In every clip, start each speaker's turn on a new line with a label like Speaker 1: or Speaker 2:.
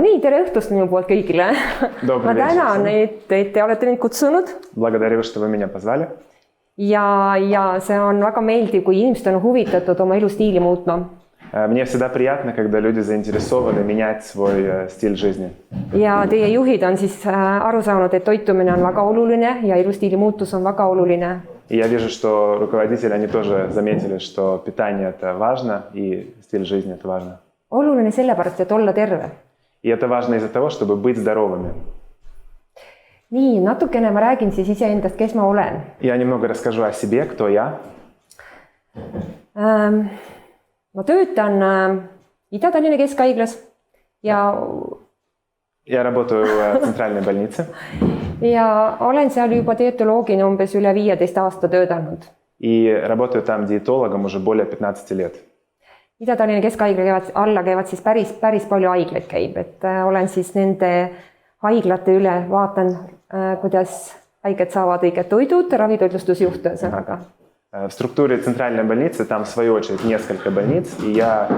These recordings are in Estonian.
Speaker 1: nii, tere õhtust minu poolt kõigile. Ma tänan, et te olete mind kutsunud.
Speaker 2: Благодарю, что вы меня позвали.
Speaker 1: Ja see on väga meeldiv, kui inimesed on huvitatud oma elustiili muutma.
Speaker 2: Мне всегда приятно, когда люди заинтересованы менять свой стиль жизни.
Speaker 1: Ja teie juhid on siis aru saanud, et toitumine on väga oluline ja elustiili muutus on väga oluline.
Speaker 2: И я вижу, что руководители, они тоже заметили, что питание это важно и стиль жизни это важно.
Speaker 1: Oluline sellepärast, et olla terve.
Speaker 2: И это важно из-за того, чтобы быть здоровыми.
Speaker 1: Nii, natukene ma räägin siis iseendast, kes ma olen.
Speaker 2: Я немного расскажу о себе, кто я.
Speaker 1: Ma töötan Ida-Tallinna Keskhaiglas ja
Speaker 2: Я работаю в центральной больнице.
Speaker 1: Ja olen seal juba dietoloogina umbes üle 15 aasta töötanud.
Speaker 2: И работаю там диетологом уже более 15 лет.
Speaker 1: Ida-Tallinna Keskhaigla alla käivad siis päris palju haiglaid käib, et olen siis nende haiglate üle, vaatan, kuidas haiged saavad õiged toidud, ravitoitlustusjuht sõnaga.
Speaker 2: В структуре центральной больницы там в свою очередь несколько больниц, и я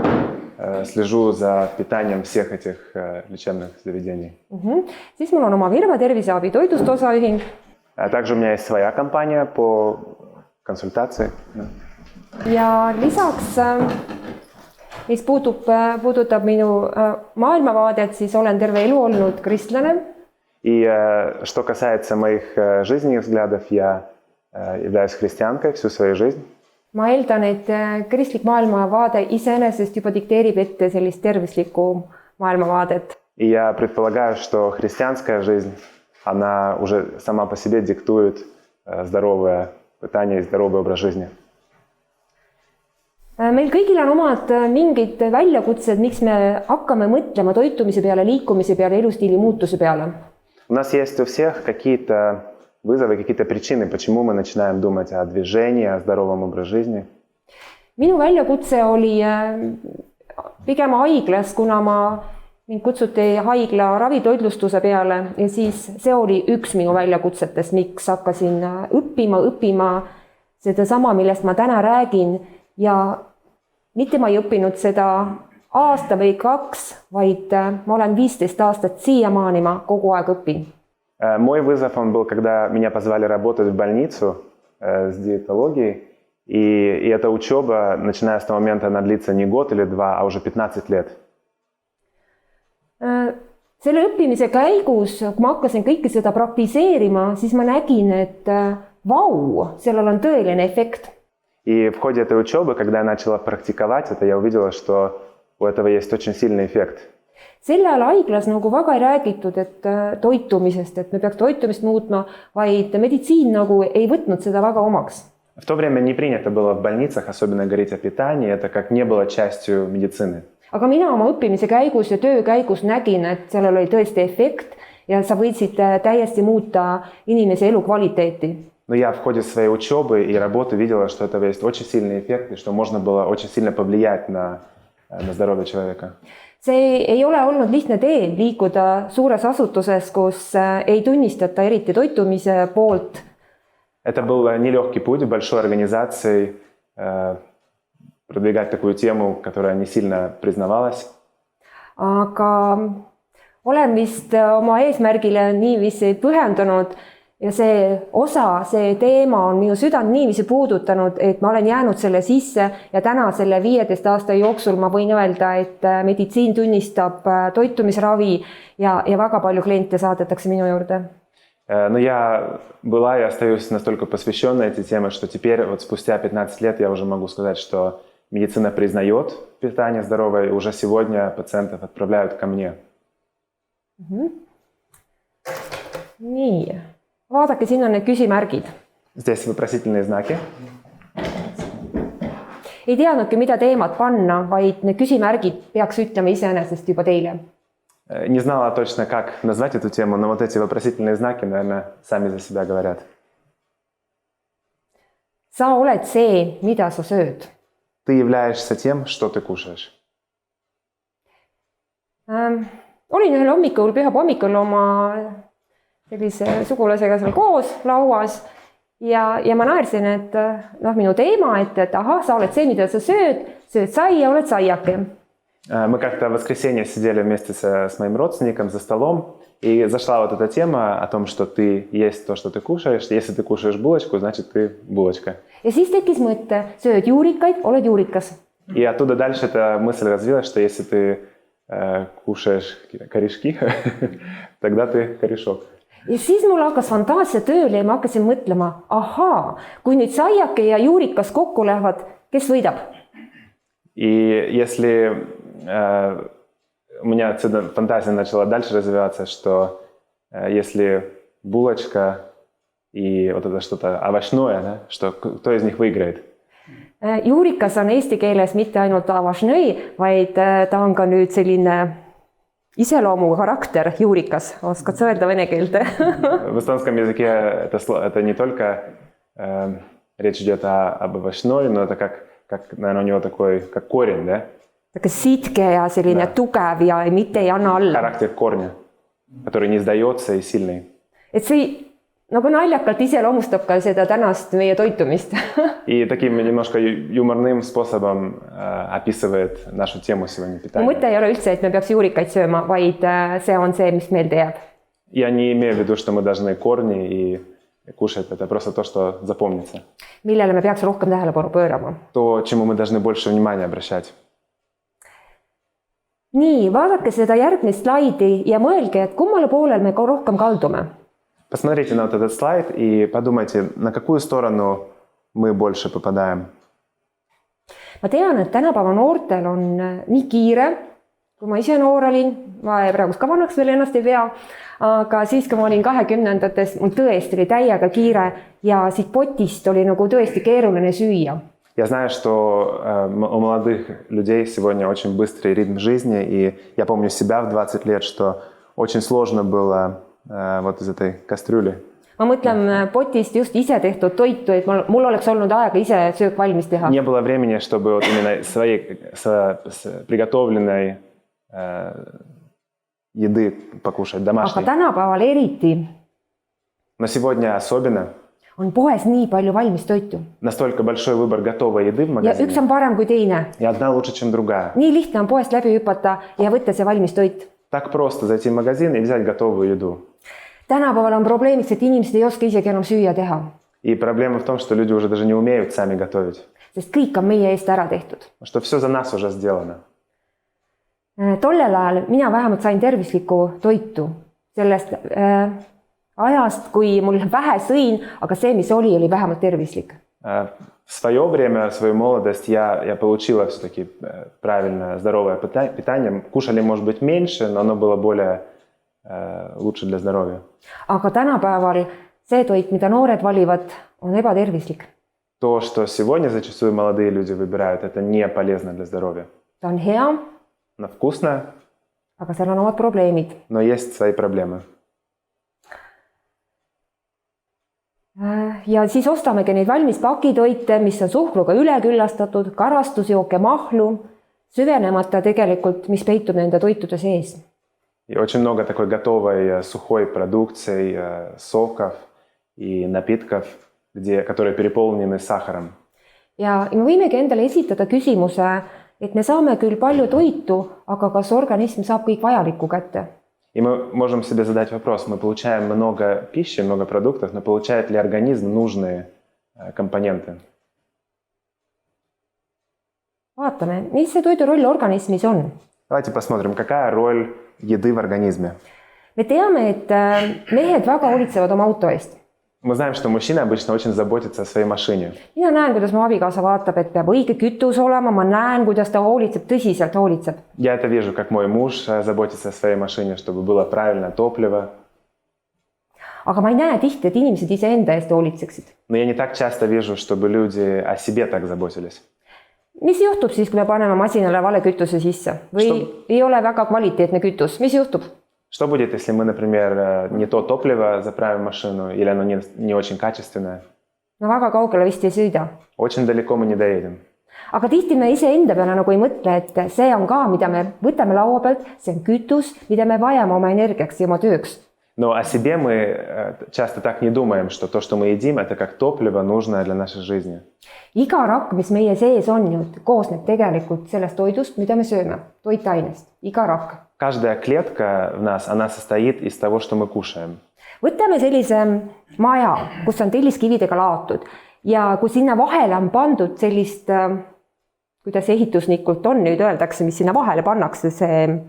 Speaker 2: слежу за питанием всех этих лечебных заведений.
Speaker 1: Siis mul on oma firma Terviseabi toitlustusosaühing.
Speaker 2: Также у меня есть своя компания по консультации.
Speaker 1: Ja lisaks, mis puudutab minu maailmavaadet, siis olen terve elu olnud kristlane.
Speaker 2: И что касается моих жизненных взглядов, я являюсь христианкой всю свою жизнь.
Speaker 1: Ma eeldan, et kristlik maailmavaade iseenesest juba dikteerib ette sellist tervislikku maailmavaadet.
Speaker 2: И я предполагаю, что христианская жизнь, она уже сама по себе диктует здоровое питание и здоровый образ жизни.
Speaker 1: Meil kõigil on omad mingid väljakutsed, miks me hakkame mõtlema toitumise peale, liikumise peale, elustiili muutuse peale.
Speaker 2: У нас есть у всех какие-то вызовы, какие-то причины, почему мы начинаем думать о движении, о здоровом образе жизни.
Speaker 1: Minu väljakutse oli pigem haiglas, kuna mind kutsuti haigla ravitoitlustuse peale ja siis see oli üks minu väljakutsetest, miks hakkasin õppima seda sama, millest ma täna räägin ja mitte ma ei õppinud seda aasta või 2, vaid ma olen 15 aastat siiamaani ma kogu aeg õpin.
Speaker 2: Мой вызов он был, когда меня позвали работать в больницу с диетологией, и эта учеба, начиная с того момента, она длится не год или 2, а уже 15 лет.
Speaker 1: Selle õppimise käigus, kui ma hakkasin kõike seda praktiseerima, siis ma nägin, et vau, sellel on tõeline efekt.
Speaker 2: И в ходе этой учебы, когда я начала практиковать это, я увидела, что у этого есть очень сильный эффект.
Speaker 1: Selle ajal haiglas nagu väga ei räägitud, et toitumisest, et me peaks toitumist muutma, vaid meditsiin nagu ei võtnud seda väga omaks.
Speaker 2: В то время не принято было в больницах особенно говорить о питании, это как не было частью медицины.
Speaker 1: Aga mina oma õppimise käigus ja töö käigus nägin, et sellel oli tõesti efekt ja sa võitsid täiesti muuta inimese elukvaliteeti.
Speaker 2: Но я в ходе своей учебы и работы видела, что этого есть очень сильный эффект и что можно было очень сильно повлиять на здоровье человека.
Speaker 1: See ei ole olnud lihtne tee liikuda suures asutuses, kus ei tunnistata eriti toitumise poolt.
Speaker 2: Это был нелегкий путь в большой организации продвигать такую тему, которая не сильно признавалась.
Speaker 1: Aga olen vist oma eesmärgile niiviisi pühendunud ja see teema on minu südant niiviisi puudutanud, et ma olen jäänud selle sisse ja täna selle 15 aasta jooksul ma võin öelda, et meditsiin tunnistab toitumisravi ja väga palju kliente saadetakse minu juurde.
Speaker 2: Но я была и остаюсь настолько посвященной этой теме, что теперь вот спустя 15 лет я уже могу сказать, что медицина признает питание здоровое, и уже сегодня пациентов отправляют ко мне. Nii.
Speaker 1: Vaadake, siin on need küsimärgid.
Speaker 2: Здесь вопросительные знаки.
Speaker 1: Ei teadnudki, mida teemat panna, vaid need küsimärgid peaks ütlema iseenesest juba teile.
Speaker 2: Не знала точно, как назвать эту тему, но вот эти вопросительные знаки, наверное, сами за себя говорят.
Speaker 1: Sa oled see, mida sa sööd.
Speaker 2: Ты являешься тем, что ты кушаешь.
Speaker 1: Olin ühel hommikul, pühab hommikul oma sellise sugulasega seal koos lauas ja ma naersin, et minu teema, et aha, sa oled see, mida sa sööd saia, oled saiake.
Speaker 2: Мы как-то в воскресенье сидели вместе с моим родственником за столом, и зашла вот эта тема о том, что ты есть то, что ты кушаешь. Если ты кушаешь булочку, значит ты булочка.
Speaker 1: Ja siis tekkis mõte, sööd juurikaid, oled juurikas.
Speaker 2: И оттуда дальше эта мысль развилась, что если ты кушаешь корешки, тогда ты корешок.
Speaker 1: Ja siis mul hakkas fantaasia tööle ja ma hakkasin mõtlema, ahaa, kui nüüd saiake ja juurikas kokku lähevad, kes võidab?
Speaker 2: И если у меня отсюда фантазия начала дальше развиваться, что если булочка и вот это что-то овощное, да, что кто из них выиграет?
Speaker 1: Juurikas on eesti keeles mitte ainult avašnöi, vaid ta on ka nüüd selline iseloomu karakter juurikas. Oskad sa öelda vene keelde?
Speaker 2: В эстонском языке это не только речь идет об овощной, но это как, наверное, у него такой, как корень, да?
Speaker 1: Aga sitke ja selline tugev ja mitte ei anna alla.
Speaker 2: Характер корня, который не сдается и сильный.
Speaker 1: Et see nagu naljakalt iseloomustab ka seda tänast meie toitumist.
Speaker 2: И таким немножко юморным способом описывает нашу тему сегодня питания.
Speaker 1: Mõte ei ole üldse, et me peaks juurikaid sööma, vaid see on see, mis meelde jääb.
Speaker 2: Я не имею в виду, что мы должны корни и кушать. Это просто то, что запомнится.
Speaker 1: Millele me peaks rohkem tähelepanu pöörama.
Speaker 2: То, чему мы должны больше внимания обращать.
Speaker 1: Nii, vaadake seda järgmist slaidi ja mõelge, et kummale poolel me rohkem kaldume.
Speaker 2: Посмотрите на вот этот слайд и подумайте, на какую сторону мы больше попадаем.
Speaker 1: Ma tean, et tänapäeva noortel on nii kiire, kui ma ise noor olin, ma praegu ka vanaks veel ennast ei pea, aga siis, kui ma olin 20-ndates, mul tõesti oli täiega kiire ja siit potist oli nagu tõesti keeruline süüa.
Speaker 2: Я знаю, что у молодых людей сегодня очень быстрый ритм жизни, и я помню себя в 20 лет, что очень сложно было вот из этой кастрюли.
Speaker 1: Ma mõtlen potist just ise tehtud toitu, et mul oleks olnud aega ise söök valmis teha.
Speaker 2: Не было времени, чтобы вот именно своей приготовленной еды покушать, домашней.
Speaker 1: Aga tänapäeval eriti
Speaker 2: Но сегодня особенно
Speaker 1: on poes nii palju valmis toitu.
Speaker 2: настолько большой выбор готовой еды в
Speaker 1: Ja
Speaker 2: магазине.
Speaker 1: üks on parem kui teine.
Speaker 2: И одна лучше, чем другая.
Speaker 1: Nii lihtne on poest läbi hüpata ja võtta see valmis toit.
Speaker 2: Так просто зайти в магазин и взять готовую еду.
Speaker 1: Tänapäeval on probleemiks, et inimesed ei oska isegi enam süüa teha.
Speaker 2: И проблема в том, что люди уже даже не умеют сами готовить.
Speaker 1: Sest kõik on meie eest ära tehtud.
Speaker 2: Что все за нас уже сделано.
Speaker 1: Tollel ajal mina vähemalt sain tervislikku toitu sellest ajast, kui mul vähe sõin, aga see, mis oli vähemalt tervislik.
Speaker 2: В свое время, в свою молодость я получила все-таки правильное, здоровое питание. Кушали, может быть, меньше, но оно было более лучше для здоровья.
Speaker 1: Aga tänapäeval see toit, mida noored valivad, on ebatervislik.
Speaker 2: То, что сегодня зачастую молодые люди выбирают, это не полезно для здоровья.
Speaker 1: Ta on hea,
Speaker 2: Оно вкусное,
Speaker 1: aga seal on omad probleemid.
Speaker 2: но есть свои проблемы.
Speaker 1: Ja siis ostamegi neid valmis pakitoite, mis on suhkruga üleküllastatud, karastusjooke, mahlu, süvenemata tegelikult, mis peitub nende toitude sees.
Speaker 2: И очень много такой готовой сухой продукции, соков и напитков, которые переполнены сахаром.
Speaker 1: Ja me võimegi endale esitada küsimuse, et me saame küll palju toitu, aga kas organism saab kõik vajalikku kätte?
Speaker 2: И мы можем себе задать вопрос, мы получаем много пищи, много продуктов, но получает ли организм нужные компоненты?
Speaker 1: Vaatame, mis see toidu roll organismis on.
Speaker 2: Давайте посмотрим, какая роль еды в организме.
Speaker 1: Me teame, et mehed väga hoolitsevad oma auto eest.
Speaker 2: Мы знаем, что мужчины обычно очень заботятся о своей машине.
Speaker 1: Mina näen, kuidas mu abikaasa vaatab, et peab õige kütus olema, ma näen, kuidas ta hoolitseb, tõsiselt hoolitseb.
Speaker 2: Я это вижу, как мой муж заботится о своей машине, чтобы было правильное топливо.
Speaker 1: Aga ma ei näe tihti, et inimesed iseenda eest hoolitseksid.
Speaker 2: Но я не так часто вижу, чтобы люди о себе так заботились.
Speaker 1: Mis juhtub siis, kui me paneme masinale vale kütuse sisse? Või ei ole väga kvaliteetne kütus? Mis juhtub?
Speaker 2: Что будет, если мы, например, не то топливо заправим в машину, или оно не очень качественное?
Speaker 1: No väga kaugele vist ei sõida.
Speaker 2: Очень далеко мы не доедем.
Speaker 1: Aga tihti me iseenda peale nagu ei mõtle, et see on ka, mida me võtame laua pealt, see on kütus, mida me vajame oma energiaks ja oma tööks.
Speaker 2: Но Но о себе мы часто так не думаем, что то, что мы едим, это как топливо, нужное для нашей жизни.
Speaker 1: Iga rakk, mis meie sees on ju, koosneb tegelikult sellest toidust, mida me sööme, toitainest, iga rakk.
Speaker 2: Каждая клетка в нас, она состоит из того, что мы кушаем.
Speaker 1: Võtame sellise maja, kus on telliskividega laotud ja kui sinna vahele on pandud sellist, kuidas ehitusnikult on, nüüd öeldakse, mis sinna vahele pannakse, see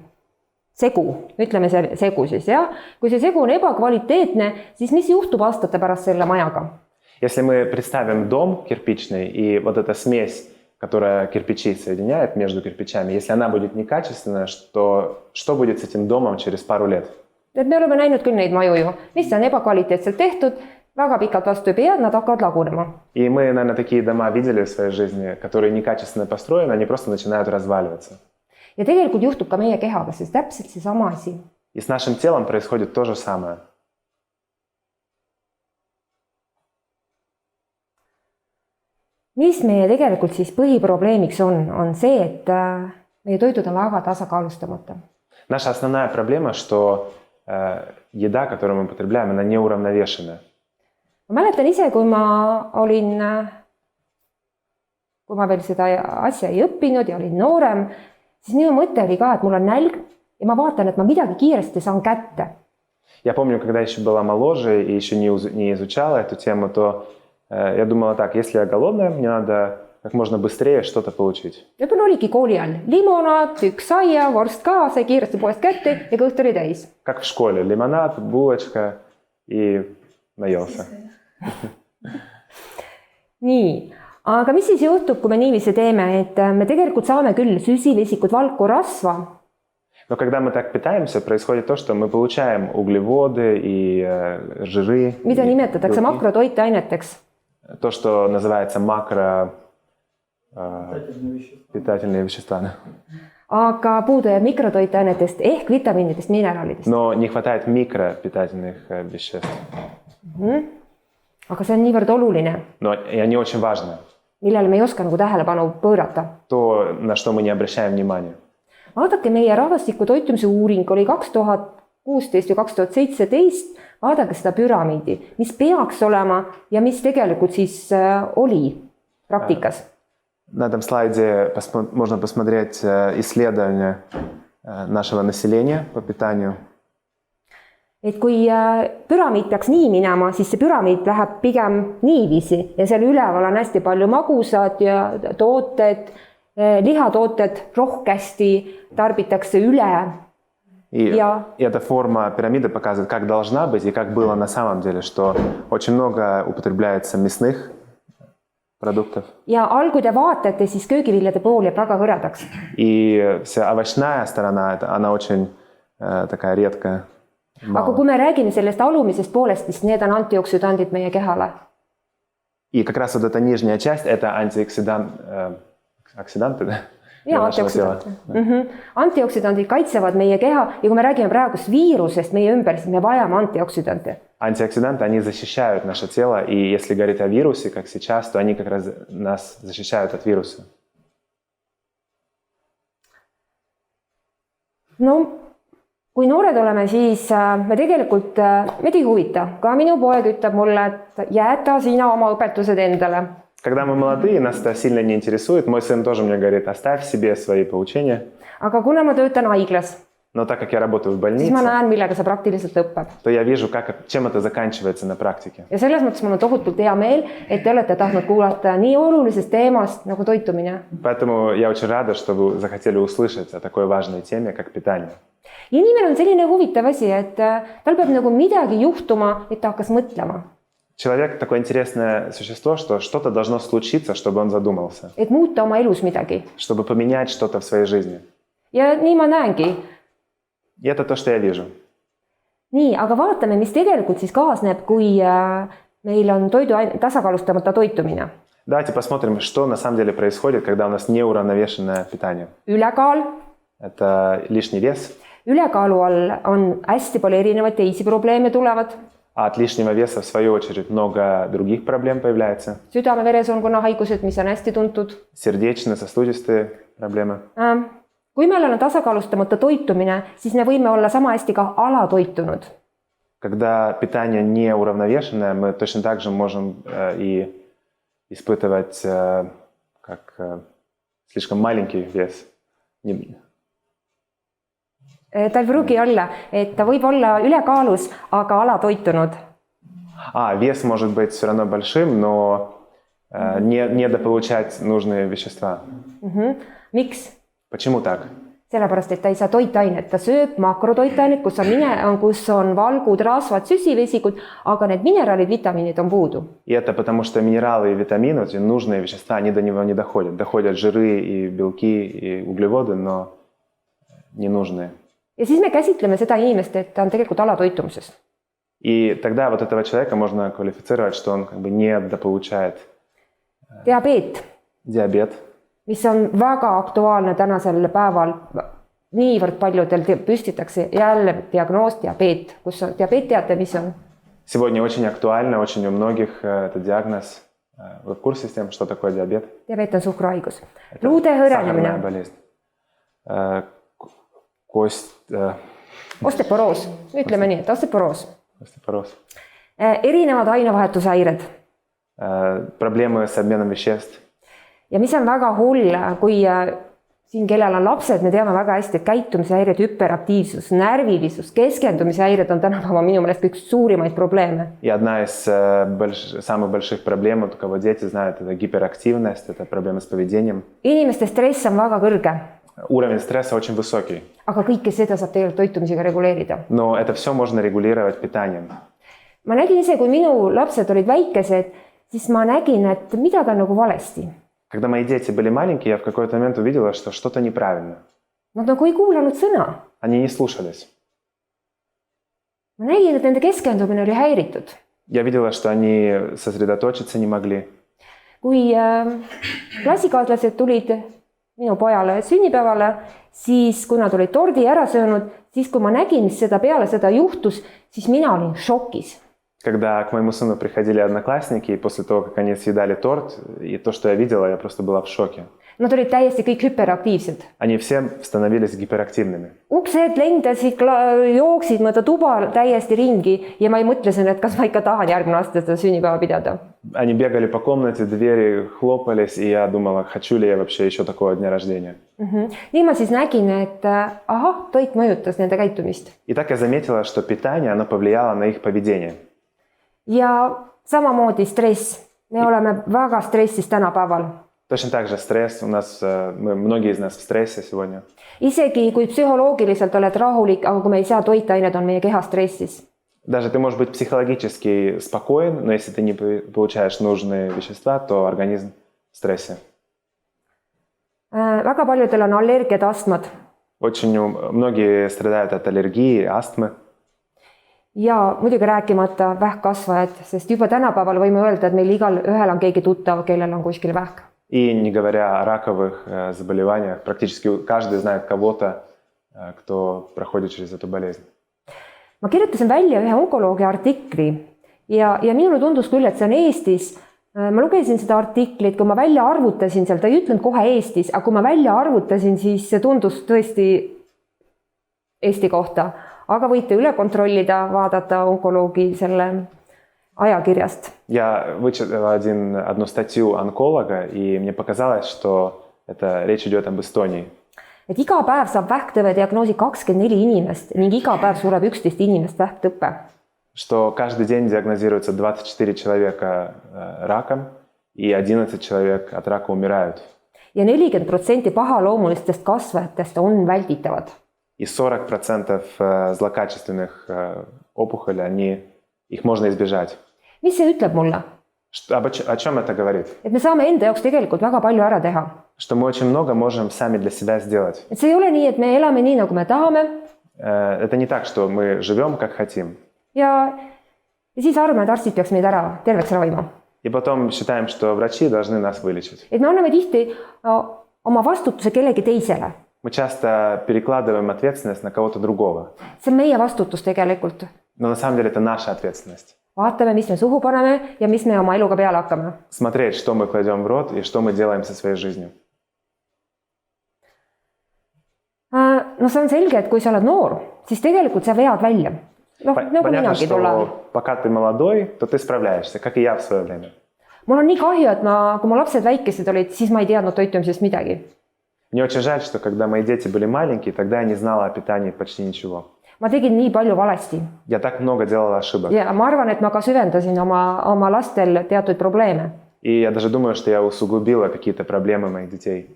Speaker 1: segu, ütleme see segu siis, jah. Kui see segu on ebakvaliteetne, siis mis juhtub aastate pärast selle majaga?
Speaker 2: Если мы представим дом кирпичный и вот эта смесь, которая кирпичи соединяет между кирпичами, если она будет некачественная, что будет с этим домом через пару лет?
Speaker 1: Et me oleme näinud küll neid maju ju, mis on ebakvaliteetselt tehtud, väga pikalt vastu ei pea, nad hakkavad lagunema.
Speaker 2: И мы, наверное, такие дома видели в своей жизни, которые некачественно построены, они просто начинают разваливаться.
Speaker 1: Ja tegelikult juhtub ka meie kehaga, sest täpselt see sama asi.
Speaker 2: И с нашим телом происходит то же самое.
Speaker 1: Mis meie tegelikult siis põhiprobleemiks on see, et meie toidud on väga tasakaalustamata.
Speaker 2: Наша основная проблема, что еда, которую мы потребляем, она неуравновешенная.
Speaker 1: Ma mäletan ise, kui ma veel seda asja ei õppinud ja olin noorem, siis minu mõte oli ka, et mul on nälg ja ma vaatan, et ma midagi kiiresti saan kätte.
Speaker 2: Я помню, когда еще была моложе и еще не изучала эту тему, то я думала так, если я голодная, мне надо как можно быстрее что-то получить.
Speaker 1: Võib-olla oligi kooli all limonaad, üks saia, vorst ka, sai kiiresti poest kätte ja kõht oli täis.
Speaker 2: Как в школе. Лимонад, булочка и наелся.
Speaker 1: Nii, aga mis siis juhtub, kui me niiviisi teeme, et me tegelikult saame küll süsivesikud, valku, rasva.
Speaker 2: Но когда мы так питаемся, происходит то, что мы получаем углеводы и жиры.
Speaker 1: Mida nimetatakse makrotoitaineteks?
Speaker 2: То, что называется питательные вещества.
Speaker 1: Aga puudu jääb mikrotoitainetest ehk vitamiinidest, mineraalidest.
Speaker 2: Но не хватает микропитательных веществ.
Speaker 1: Aga see on niivõrd oluline.
Speaker 2: И они очень важны.
Speaker 1: Millele me ei oska nagu tähelepanu pöörata.
Speaker 2: То, на что мы не обращаем внимания.
Speaker 1: Vaadake, meie rahvastiku toitumise uuring oli 2016 ja 2017. Vaadake seda püramiidi, mis peaks olema ja mis tegelikult siis oli praktikas.
Speaker 2: На этом слайде можно посмотреть исследование нашего населения по питанию.
Speaker 1: Et kui püramiid peaks nii minema, siis see püramiid läheb pigem niiviisi ja seal üleval on hästi palju magusad ja tooted, lihatooted rohkesti tarbitakse üle.
Speaker 2: И эта форма пирамиды показывает, как должна быть и как было на самом деле, что очень много употребляется мясных продуктов.
Speaker 1: Ja all, kui te vaatate, siis köögiviljade pool jääb väga hõredaks.
Speaker 2: И вся овощная сторона, она очень такая редкая.
Speaker 1: Aga kui me räägime sellest alumisest poolest, siis need on antioksüdandid meie kehale.
Speaker 2: И как раз вот эта нижняя часть, это оксиданты, да?
Speaker 1: Ja, antioksüdandid kaitsevad meie keha ja kui me räägime praegust viirusest meie ümber, siis me vajame antioksüdante.
Speaker 2: Антиоксиданты, они защищают наше тело, и если говорить о вирусе, как сейчас, то они как раз нас защищают от вируса. No, kui noored oleme, siis me tegelikult, meid ei huvita. Ka minu poeg ütleb mulle, et jäta sina oma õpetused endale. Когда мы молодые, нас это сильно не интересует. Мой сын тоже мне говорит, оставь себе свои поучения.
Speaker 1: Aga kuna ma töötan haiglas,
Speaker 2: Но так как я работаю в больнице,
Speaker 1: siis ma näen, millega see praktiliselt lõpeb.
Speaker 2: то я вижу, чем это заканчивается на практике.
Speaker 1: Ja selles mõttes mul on tohutult hea meel, et te olete tahtnud kuulata nii olulisest teemast nagu toitumine.
Speaker 2: Поэтому я очень рада, что вы захотели услышать о такой важной теме, как питание.
Speaker 1: Inimene on selline huvitav asi, et tal peab nagu midagi juhtuma, et ta hakkas mõtlema.
Speaker 2: Человек такое интересное существо, что что-то должно случиться, чтобы он задумался.
Speaker 1: Et muuta oma elus midagi.
Speaker 2: Чтобы поменять что-то в своей жизни.
Speaker 1: Ja nii ma näengi.
Speaker 2: И это то, что я вижу.
Speaker 1: Nii, aga vaatame, mis tegelikult siis kaasneb, kui meil on tasakaalustamata toitumine.
Speaker 2: Давайте посмотрим, что на самом деле происходит, когда у нас неуравновешенное питание.
Speaker 1: Ülekaal.
Speaker 2: Это лишний вес.
Speaker 1: Ülekaalu all on hästi palju erinevaid teisi probleeme tulevad.
Speaker 2: А от лишнего веса, в свою очередь, много других проблем появляется.
Speaker 1: Südame-veresoonkonna haigused, mis on hästi tuntud.
Speaker 2: Сердечно-сосудистые проблемы.
Speaker 1: Kui meil on tasakaalustamata toitumine, siis me võime olla sama hästi ka alatoitunud.
Speaker 2: Когда питание не уравновешенное, мы точно так же можем и испытывать слишком маленький вес.
Speaker 1: Ta ei pruugi olla, et ta võib olla ülekaalus, aga alatoitunud.
Speaker 2: Вес может быть все равно большим, но недополучать нужные вещества.
Speaker 1: Miks?
Speaker 2: Почему так?
Speaker 1: Sellepärast, et ta ei saa toitainet, ta sööb makrotoitainet, kus on valgud, rasvad, süsivesikud, aga need mineraalid, vitamiinid on puudu.
Speaker 2: И это потому, что минералы и витамины, эти нужные вещества, они до него не доходят. Доходят жиры и белки и углеводы, но не нужные.
Speaker 1: Ja siis me käsitleme seda inimest, et ta on tegelikult alatoitumises.
Speaker 2: И тогда вот этого человека можно квалифицировать, что он как бы недополучает диабет.
Speaker 1: Mis on väga aktuaalne tänasel päeval. Niivõrd paljudel püstitakse jälle diagnoos diabeet. Kus on diabeet, teate, mis on?
Speaker 2: Сегодня очень актуально, очень у многих это диагноз. Вы в курсе с тем, что такое диабет?
Speaker 1: Diabeet on suhkruhaigus. Luude hõrenemine. Osteporoos. Ütleme nii, et osteporoos. Erinevad ainevahetushäired.
Speaker 2: Проблемы с обменом веществ.
Speaker 1: Ja mis on väga hull, kui siin, kellel on lapsed, me teame väga hästi, et käitumishäired, hüperaktiivsus, närvilisus, keskendumisehäired on tänapäeva minu meelest üks suurimaid probleeme.
Speaker 2: И одна из самых больших проблем, у кого дети знают, это гиперактивность, это проблемы с поведением.
Speaker 1: Inimeste stress on väga kõrge.
Speaker 2: Уровень стресса очень высокий.
Speaker 1: Aga kõike seda saab tegelikult toitumisega reguleerida.
Speaker 2: Но это все можно регулировать питанием.
Speaker 1: Ma nägin ise, kui minu lapsed olid väikesed, siis ma nägin, et midagi on nagu valesti.
Speaker 2: Когда мои дети были маленькие, я в какой-то момент увидела, что что-то неправильно.
Speaker 1: Nad nagu ei kuulanud sõna.
Speaker 2: Они не слушались.
Speaker 1: Ma nägin, et nende keskendumine oli häiritud.
Speaker 2: Я видела, что они сосредоточиться не могли.
Speaker 1: Kui klassikaaslased tulid minu pojale sünnipäevale, siis kui nad olid tordi ära söönud, siis kui ma nägin, mis seda peale seda juhtus, siis mina olin šokis.
Speaker 2: Когда к моему сыну приходили одноклассники, и после того, как они съедали торт, и то, что я видела, я просто была в шоке.
Speaker 1: Nad olid täiesti kõik hüperaktiivsed.
Speaker 2: Они все становились гиперактивными.
Speaker 1: Uksed lendasid, jooksid mööda tuba täiesti ringi ja ma ei mõtlesin, et kas ma ikka tahan järgmine aasta seda sünnipäeva pidada.
Speaker 2: Они бегали по комнате, двери хлопались, и я думала, хочу ли я вообще еще такого дня рождения.
Speaker 1: Nii ma siis nägin, et toit mõjutas nende käitumist.
Speaker 2: И так я заметила, что питание, оно повлияло на их поведение.
Speaker 1: Ja samamoodi stress. Me oleme väga stressis tänapäeval.
Speaker 2: Точно так же стресс. Многие из нас в стрессе сегодня.
Speaker 1: Isegi kui psühholoogiliselt oled rahulik, aga kui me ei saa toitained, on meie keha stressis.
Speaker 2: Даже ты можешь быть психологически спокоен, но если ты не получаешь нужные вещества, то организм в стрессе.
Speaker 1: Väga paljudel on allergiad, astmad.
Speaker 2: Очень многие страдают от аллергии, астмы.
Speaker 1: Ja muidugi rääkimata vähkkasvajad, sest juba tänapäeval võime öelda, et meil igal ühel on keegi tuttav, kellel on kuskil vähk.
Speaker 2: И не говоря о раковых заболеваниях, практически каждый знает кого-то, кто проходит через эту болезнь.
Speaker 1: Ma kirjutasin välja ühe onkoloogi artikli ja minule tundus küll, et see on Eestis. Ma lugesin seda artiklit, kui ma välja arvutasin seal, ta ei ütlenud kohe Eestis, aga kui ma välja arvutasin, siis see tundus tõesti Eesti kohta. Aga võite üle kontrollida, vaadata onkoloogi selle ajakirjast.
Speaker 2: Я вычитал одну статью онколога, и мне показалось, что речь идет об Эстонии.
Speaker 1: Et iga päev saab vähktõve diagnoosi 24 inimest ning iga päev sureb 11 inimest vähktõppe.
Speaker 2: Что каждый день диагнозируется 24 человека раком, и 11 человек от рака умирают.
Speaker 1: Ja 40% pahaloomulistest kasvajatest on välditavad.
Speaker 2: И 40% злокачественных опухолей, их можно избежать.
Speaker 1: Mis see ütleb mulle?
Speaker 2: О чем это говорит?
Speaker 1: Et me saame enda jaoks tegelikult väga palju ära teha.
Speaker 2: Что мы очень много можем сами для себя сделать.
Speaker 1: Et see ei ole nii, et me elame nii, nagu me tahame.
Speaker 2: Это не так, что мы живем, как хотим.
Speaker 1: Ja siis arvame, et arstid peaks meid ära terveks ravima.
Speaker 2: И потом считаем, что врачи должны нас вылечить.
Speaker 1: Et me anname tihti oma vastutuse kellegi teisele.
Speaker 2: Мы часто перекладываем ответственность на кого-то другого.
Speaker 1: See on meie vastutus tegelikult.
Speaker 2: Но на самом деле это наша ответственность.
Speaker 1: Vaatame, mis me suhu paneme ja mis me oma eluga peale hakkame.
Speaker 2: Смотреть, что мы кладем в рот и что мы делаем со своей жизнью.
Speaker 1: No see on selge, et kui sa oled noor, siis tegelikult sa vead välja. Noh, nagu
Speaker 2: Понятно,
Speaker 1: minagi tol ajal.
Speaker 2: что пока ты молодой, то ты справляешься, как и я в свое время.
Speaker 1: Mul on nii kahju, et kui mu lapsed väikesed olid, siis ma ei teadnud toitumisest midagi.
Speaker 2: Мне очень жаль, что когда мои дети были маленькие, тогда я не знала о питании почти ничего.
Speaker 1: Ma tegin nii palju valesti.
Speaker 2: Я так много делала ошибок.
Speaker 1: Ja ma arvan, et ma ka süvendasin oma lastel teatud probleeme.
Speaker 2: И я даже думаю, что я усугубила какие-то проблемы моих детей.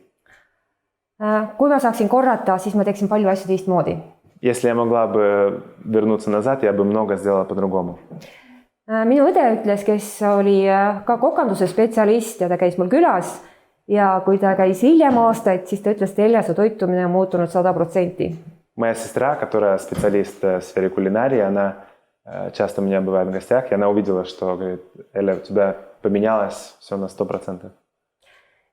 Speaker 1: Kui ma saaksin korrata, siis ma teeksin palju asju teistmoodi.
Speaker 2: Если я могла бы вернуться назад, я бы много сделала по-другому.
Speaker 1: Minu õde ütles, kes oli ka kokanduse spetsialist ja ta käis mul külas ja kui ta käis hiljem aastaid, siis ta ütles, et Helja, su toitumine on muutunud 100%.
Speaker 2: Моя сестра, которая специалист в сфере кулинарии, она часто у меня бывает в гостях, и она увидела, что, говорит, Эля, у тебя поменялось все на 100%.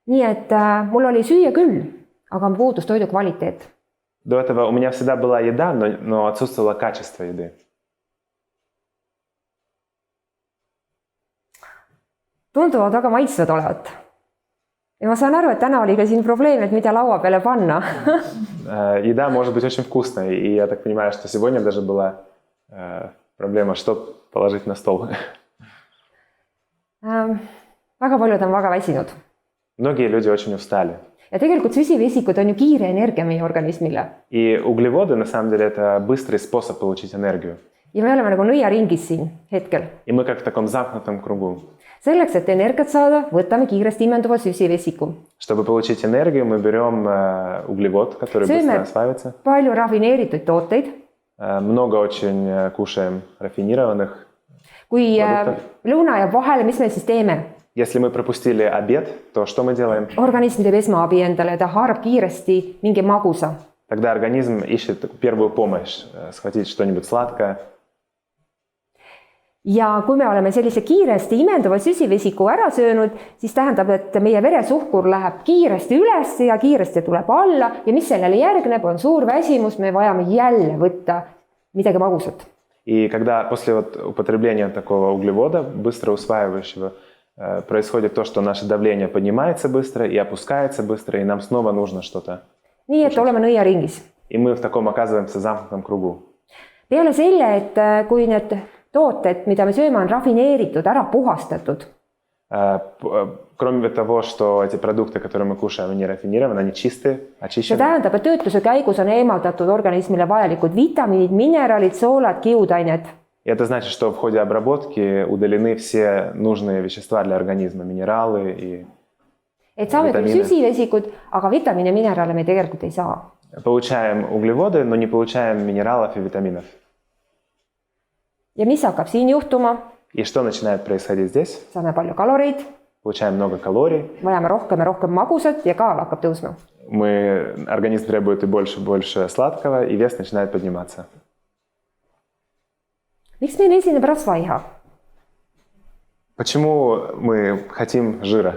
Speaker 1: Nii et mul oli süüa küll, aga on puudus toidu kvaliteet.
Speaker 2: До этого у меня всегда была еда, но отсутствовало качество еды.
Speaker 1: Tunduvad väga maitsvad olevat. Ja ma saan aru, et täna oli ka siin probleem, et mida laua peale panna.
Speaker 2: Еда может быть очень вкусной, и я так понимаю, что сегодня даже была проблема, что положить на стол.
Speaker 1: Väga paljud on väga väsinud.
Speaker 2: Многие люди очень устали.
Speaker 1: Ja tegelikult süsivesikud on ju kiire energia meie organismile.
Speaker 2: И углеводы, на самом деле, это быстрый способ получить энергию.
Speaker 1: Ja me oleme nagu nõiaringis siin hetkel.
Speaker 2: И мы как в таком замкнутом кругу.
Speaker 1: Selleks, et energiat saada, võtame kiiresti imenduva süsivesiku.
Speaker 2: Чтобы получить энергию, мы берем углевод, который быстро осваивается.
Speaker 1: Palju rafineeritud tooteid.
Speaker 2: Много очень кушаем рафинированных
Speaker 1: Kui
Speaker 2: produktов.
Speaker 1: lõuna jääb vahele, mis me siis teeme?
Speaker 2: Если мы пропустили обед, то что мы делаем?
Speaker 1: Organism teeb esmaabi endale, ta haarab kiiresti mingi magusa.
Speaker 2: Тогда организм ищет первую помощь, схватить что-нибудь сладкое.
Speaker 1: Ja kui me oleme sellise kiiresti imenduva süsivesiku ära söönud, siis tähendab, et meie veresuhkur läheb kiiresti üles ja kiiresti tuleb alla ja mis sellele järgneb, on suur väsimus, me vajame jälle võtta midagi magusat.
Speaker 2: И когда после употребления такого углевода, быстро усваивающего, происходит то, что наше давление поднимается быстро и опускается быстро, и нам снова нужно что-то.
Speaker 1: Nii, et oleme nõiaringis.
Speaker 2: И мы в таком оказываемся замкнутом кругу.
Speaker 1: Peale selle, et kui need tooted, mida me sööme, on rafineeritud, ära puhastatud.
Speaker 2: Кроме того, что эти продукты, которые мы кушаем, они рафинированы, они чистые,
Speaker 1: See
Speaker 2: очищены.
Speaker 1: tähendab, et töötluse käigus on eemaldatud organismile vajalikud vitamiinid, mineraalid, soolad, kiudained.
Speaker 2: И это значит, что в ходе обработки удалены все нужные вещества для организма, минералы и
Speaker 1: Et saame küll
Speaker 2: Vitamiine.
Speaker 1: süsivesikud, aga vitamiine ja mineraale me tegelikult ei saa.
Speaker 2: получаем углеводы, но не получаем минералов и витаминов.
Speaker 1: Ja mis hakkab siin juhtuma?
Speaker 2: И что начинает происходить здесь?
Speaker 1: Saame palju kaloreid,
Speaker 2: Получаем много калорий,
Speaker 1: vajame rohkem ja rohkem magusat ja kaal hakkab tõusma.
Speaker 2: организм требует и больше сладкого, и вес начинает подниматься.
Speaker 1: Miks meil esineb rasvaiha?
Speaker 2: Почему мы хотим жира?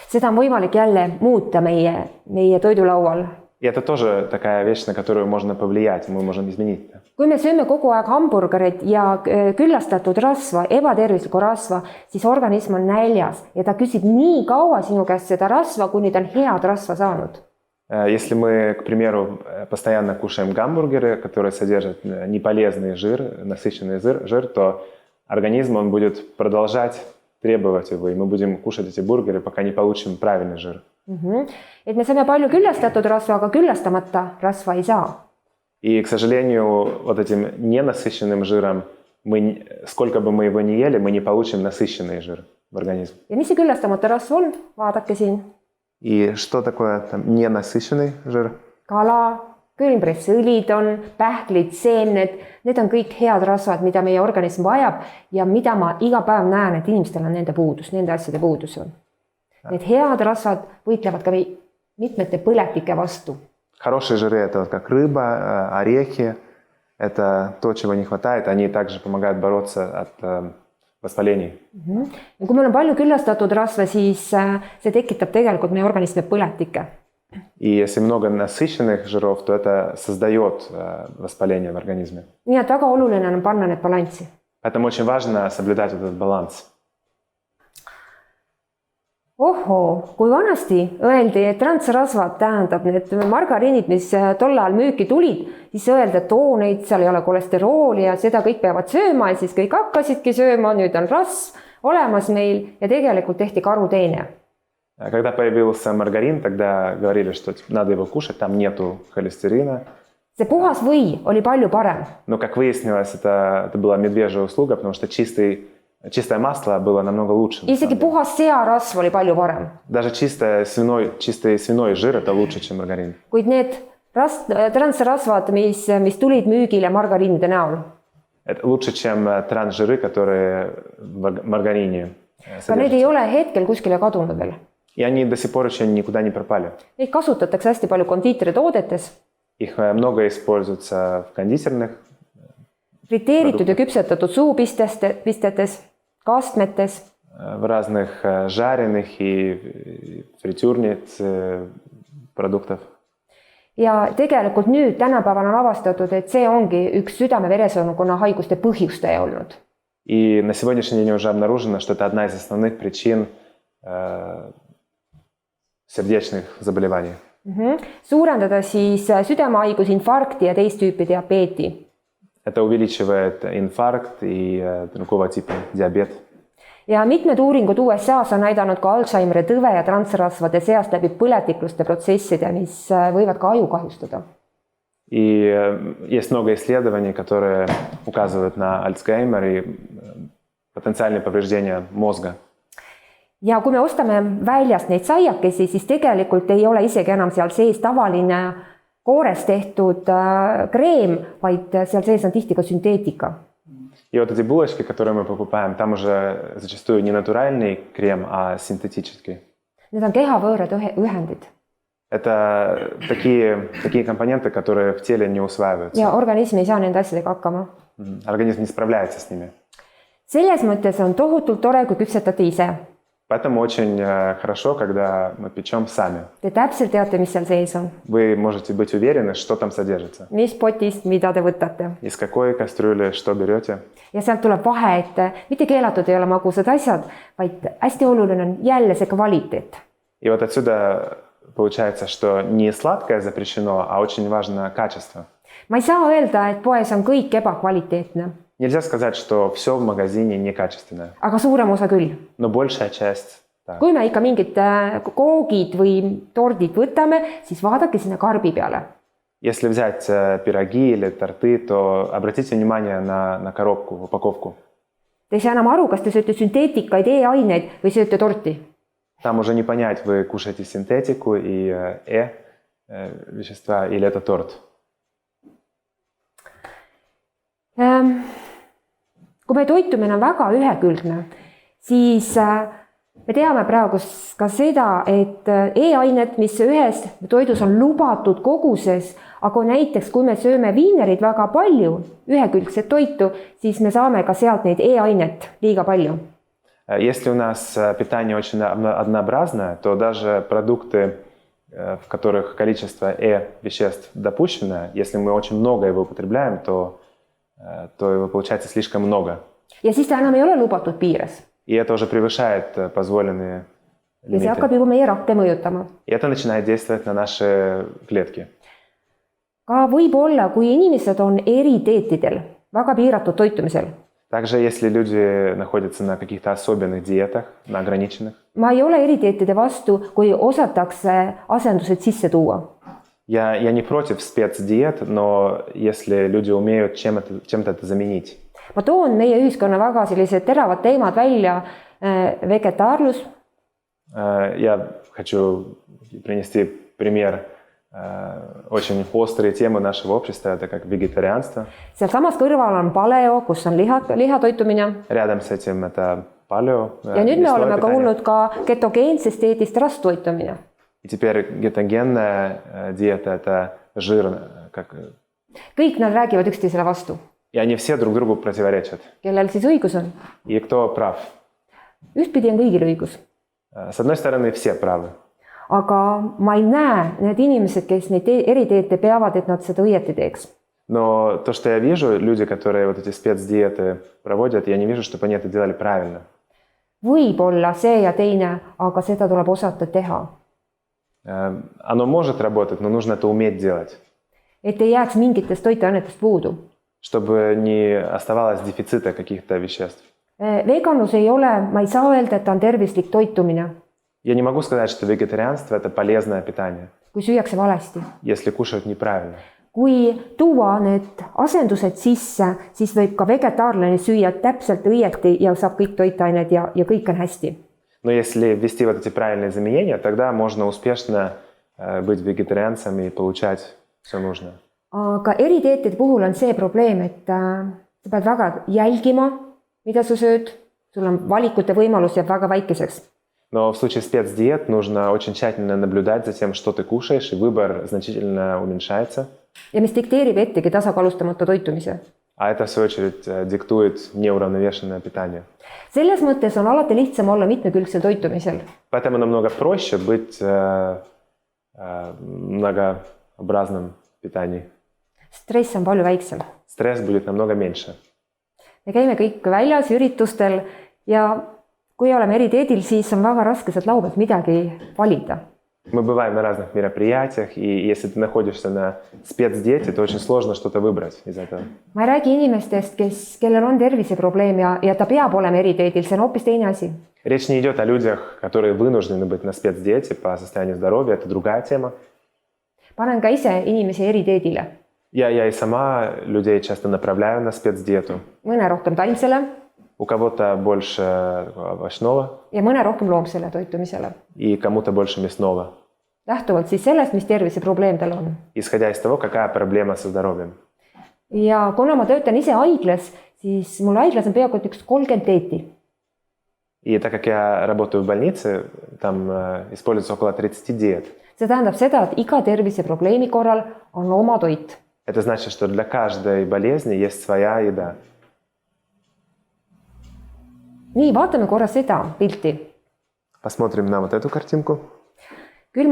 Speaker 1: Seda on võimalik jälle muuta meie toidulaual.
Speaker 2: И это тоже такая вещь, на которую можно повлиять, мы можем изменить.
Speaker 1: Kui me sööme kogu aeg hamburgerit ja küllastatud rasva, ebatervislikku rasva, siis organism on näljas ja ta küsib nii kaua sinu käest seda rasva, kuni ta on head rasva saanud.
Speaker 2: Если мы, к примеру, постоянно кушаем гамбургеры, которые содержат неполезный жир, насыщенный жир, то организм он будет продолжать требовать его, и мы будем кушать эти бургеры, пока не получим правильный жир.
Speaker 1: Et me saame palju küllastatud rasva, aga küllastamata rasva ei saa.
Speaker 2: И, к сожалению, вот этим ненасыщенным жиром, сколько бы мы его ни ели, мы не получим насыщенный жир в организм.
Speaker 1: Ja mis see küllastamata rasv on? Vaadake siin.
Speaker 2: И что такое там ненасыщенный жир?
Speaker 1: Kala, külmpressõlid on, pähklid, seemned, need on kõik head rasvad, mida meie organism vajab ja mida ma iga päev näen, et inimestel on nende puudus, nende asjade puudus on. Need head rasvad võitlevad ka mitmete põletike vastu.
Speaker 2: Хорошие жиры – это вот как рыба, орехи. Это то, чего не хватает. Они также помогают бороться от воспалений.
Speaker 1: Ja kui meil on palju küllastatud rasva, siis see tekitab tegelikult meie organismi põletikke.
Speaker 2: И если много насыщенных жиров, то это создает воспаление в организме.
Speaker 1: Nii et väga oluline on panna need balanssi.
Speaker 2: Поэтому очень важно соблюдать этот баланс.
Speaker 1: Ohoo, kui vanasti öeldi, et transrasvad tähendab need margariinid, mis tol ajal müüki tulid, siis öeldi, et neid seal ei ole kolesterooli ja seda kõik peavad sööma ja siis kõik hakkasidki sööma, nüüd on rasv olemas meil ja tegelikult tehti karuteene.
Speaker 2: Когда появился маргарин, тогда говорили, что надо его кушать, там нету холестерина.
Speaker 1: See puhas või oli palju parem.
Speaker 2: Но, как выяснилось, это была медвежья услуга, потому что чистое масло было намного лучше.
Speaker 1: Isegi puhas searasv oli palju parem.
Speaker 2: Даже чистый свиной жир это лучше, чем маргарин.
Speaker 1: Kuid need transrasvad, mis tulid müügile margariinide näol.
Speaker 2: Это лучше, чем трансжиры, которые в маргарине
Speaker 1: Ka need ei ole hetkel kuskile kadunud veel.
Speaker 2: И они до сих пор еще никуда не пропали.
Speaker 1: Neid kasutatakse hästi palju kondiiteritoodetes.
Speaker 2: Их много используется в кондитерных.
Speaker 1: Friteeritud ja küpsetatud suupistetes, kastmetes.
Speaker 2: В разных жареных и фритюрниц продуктов.
Speaker 1: Ja tegelikult nüüd tänapäeval on avastatud, et see ongi üks südame-veresoonkonna haiguste põhjustaja olnud.
Speaker 2: И на сегодняшний день уже обнаружено, что это одна из основных причин сердечных заболеваний.
Speaker 1: Suurendada siis südamehaigus, infarkti ja teist tüüpi diabeeti.
Speaker 2: Это увеличивает инфаркт и другого типа диабет.
Speaker 1: Ja mitmed uuringud USA-s on näidanud ka Alzheimeri tõve ja transrasvade seast läbi põletikluste protsesside, mis võivad ka aju kahjustada.
Speaker 2: И есть много исследований, которые указывают на Альцгеймер и потенциальные повреждения мозга.
Speaker 1: Ja kui me ostame väljast neid saiakesi, siis tegelikult ei ole isegi enam seal sees tavaline koores tehtud kreem, vaid seal sees on tihti ka sünteetika.
Speaker 2: И вот эти булочки, которые мы покупаем, там уже зачастую не натуральный крем, а синтетический.
Speaker 1: Need on kehavõõrad ühendid.
Speaker 2: Это такие компоненты, которые в теле не усваиваются.
Speaker 1: Ja organism ei saa nende asjadega hakkama.
Speaker 2: Организм не справляется с ними.
Speaker 1: Selles mõttes on tohutult tore, kui küpsetate ise.
Speaker 2: Поэтому очень хорошо, когда мы печем сами.
Speaker 1: Te täpselt teate, mis seal sees on.
Speaker 2: Вы можете быть уверены, что там содержится.
Speaker 1: Mis potist, mida te võtate.
Speaker 2: Из какой кастрюли что берете.
Speaker 1: Ja sealt tuleb vahe, et mitte keelatud ei ole magusad asjad, vaid hästi oluline on jälle see kvaliteet.
Speaker 2: И вот отсюда получается, что не сладкое запрещено, а очень важно качество.
Speaker 1: Ma ei saa öelda, et poes on kõik ebakvaliteetne.
Speaker 2: Нельзя сказать, что все в магазине некачественное.
Speaker 1: Aga suurem osa küll.
Speaker 2: Но большая часть, да.
Speaker 1: Kui me ikka mingid koogid või tordid võtame, siis vaadake sinna karbi peale.
Speaker 2: Если взять пироги или торты, то обратите внимание на коробку, упаковку.
Speaker 1: Te ei saa enam aru, kas te sööte sünteetikaid, E-aineid või sööte torti.
Speaker 2: Там уже не понять, вы кушаете синтетику и вещества или это торт.
Speaker 1: Kui me toitumine on väga ühekülgne, siis me teame praegu ka seda, et E-ained, mis ühes toidus on lubatud koguses, aga näiteks kui me sööme viinerid väga palju, ühekülgset toitu, siis me saame ka sealt neid E-ainet liiga palju.
Speaker 2: Если у нас питание очень однообразное, то даже продукты, в которых количество веществ допущено, если мы очень много его употребляем, то его получается слишком много.
Speaker 1: Ja siis ta enam ei ole lubatud piires.
Speaker 2: И это уже превышает позволенные
Speaker 1: limiты. Ja see hakkab juba meie rakke mõjutama.
Speaker 2: И это начинает действовать на наши клетки.
Speaker 1: Ka võib olla, kui inimesed on eriteetidel, väga piiratud toitumisel.
Speaker 2: Также, если люди находятся на каких-то особенных диетах, на ограниченных.
Speaker 1: Ma ei ole eriteetide vastu, kui osatakse asendused sisse tuua.
Speaker 2: Я не против спецдиет, но если люди умеют чем-то это заменить.
Speaker 1: Ma toon meie ühiskonna väga sellised teravad teemad välja, vegetaarlus.
Speaker 2: Я хочу принести пример очень острые темы нашего общества, это как вегетарианство.
Speaker 1: Seal samas kõrval on paleo, kus on lihatoitumine.
Speaker 2: Rядом с этим это палео.
Speaker 1: Ja nüüd me oleme kuulnud ka ketogeensest dieedist rasttoitumine.
Speaker 2: И теперь кетогенная диета это жир, как.
Speaker 1: Kõik nad räägivad üksteisele vastu.
Speaker 2: И они все друг другу противоречат.
Speaker 1: Kellel siis õigus on?
Speaker 2: И кто прав?
Speaker 1: Ühtpidi on kõigil õigus.
Speaker 2: С одной стороны, все правы.
Speaker 1: Aga ma ei näe need inimesed, kes neid eriteete peavad, et nad seda õieti teeks.
Speaker 2: Но то, что я вижу, люди, которые вот эти спецдиеты проводят, я не вижу, чтобы они это делали правильно.
Speaker 1: võib-olla see ja teine, aga seda tuleb osata teha.
Speaker 2: Оно может работать, но нужно это уметь делать.
Speaker 1: Et ei jääks mingitest toitainetest puudu.
Speaker 2: Чтобы не оставалось дефицита каких-то веществ.
Speaker 1: Veganus ei ole, ma ei saa öelda, et ta on tervislik toitumine,
Speaker 2: Я не могу сказать, что вегетарианство – это полезное питание,
Speaker 1: kui süüakse valesti.
Speaker 2: если кушают неправильно.
Speaker 1: Kui tuua need asendused sisse, siis võib ka vegetaarlane süüa täpselt õieti ja saab kõik toitained ja kõik on hästi.
Speaker 2: Но если ввести вот эти правильные заменения, тогда можно успешно быть вегетарианцем и получать все нужное.
Speaker 1: Aga eridieetide puhul on see probleem, et sa pead väga jälgima, mida sa sööd, sul on valikute võimalus jääb väga väikeseks.
Speaker 2: Но в случае спецдиет нужно очень тщательно наблюдать за тем, что ты кушаешь, и выбор значительно уменьшается.
Speaker 1: Ja mis dikteerib ettegi tasakaalustamata toitumise.
Speaker 2: А это, в свою очередь, диктует неуравновешенное питание.
Speaker 1: Selles mõttes on alati lihtsam olla mitmekülgsel toitumisel.
Speaker 2: Поэтому намного проще быть многообразным в питании.
Speaker 1: Stress on palju väiksem.
Speaker 2: Стресс будет намного меньше.
Speaker 1: Me käime kõik väljas üritustel ja kui oleme eridieedil, siis on väga raske sealt laua pealt midagi valida.
Speaker 2: Мы бываем на разных мероприятиях, и если ты находишься на спецдиете, то очень сложно что-то выбрать из этого.
Speaker 1: Ma ei räägi inimestest, kellel on terviseprobleem ja ta peab olema eridieedil, see on hoopis teine asi.
Speaker 2: Речь не идет о людях, которые вынуждены быть на спецдиете по состоянию здоровья, это другая тема.
Speaker 1: Panen ka ise inimesi eridieedile.
Speaker 2: Я и сама людей часто направляю на спецдиету.
Speaker 1: Mõne rohkem taimsele.
Speaker 2: У кого-то больше овощного.
Speaker 1: Ja mõne rohkem loomsele toitumisele.
Speaker 2: И кому-то больше мясного.
Speaker 1: Lähtuvalt siis sellest, mis terviseprobleem tal on.
Speaker 2: Исходя из того, какая проблема со здоровьем.
Speaker 1: Ja kuna ma töötan ise haiglas, siis mul haiglas on peaaegu 30 dieeti.
Speaker 2: И так как я работаю в больнице, там используется около 30 диет.
Speaker 1: See tähendab seda, et iga terviseprobleemi korral on oma toit.
Speaker 2: Это значит, что для каждой болезни есть своя еда.
Speaker 1: Nii, vaatame korra seda pilti.
Speaker 2: Посмотрим на вот эту картинку.
Speaker 1: Küll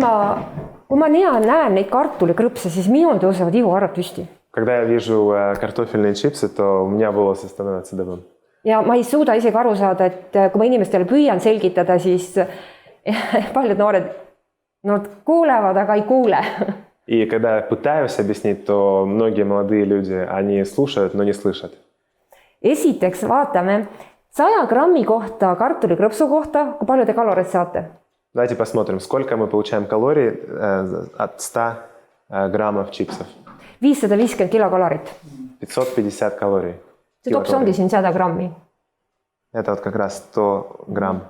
Speaker 1: kui ma näen neid kartulikrõpse, siis minul tõusevad ihuharvad püsti.
Speaker 2: Когда я вижу картофельные чипсы, то у меня волосы становятся дыбом.
Speaker 1: Ja ma ei suuda isegi aru saada, et kui ma inimestele püüan selgitada, siis paljud noored kuulevad, aga ei kuule.
Speaker 2: И когда я пытаюсь объяснить, то многие молодые люди, они слушают, но не слышат.
Speaker 1: Esiteks vaatame 100 grammi kohta kartulikrõpsu kohta, kui palju te kaloreid saate?
Speaker 2: Давайте посмотрим, сколько мы получаем калорий от 100 граммов чипсов.
Speaker 1: 550 kilokalorit.
Speaker 2: 550 калорий.
Speaker 1: See tops ongi siin 100 grammi.
Speaker 2: Это вот как раз 100 грамм.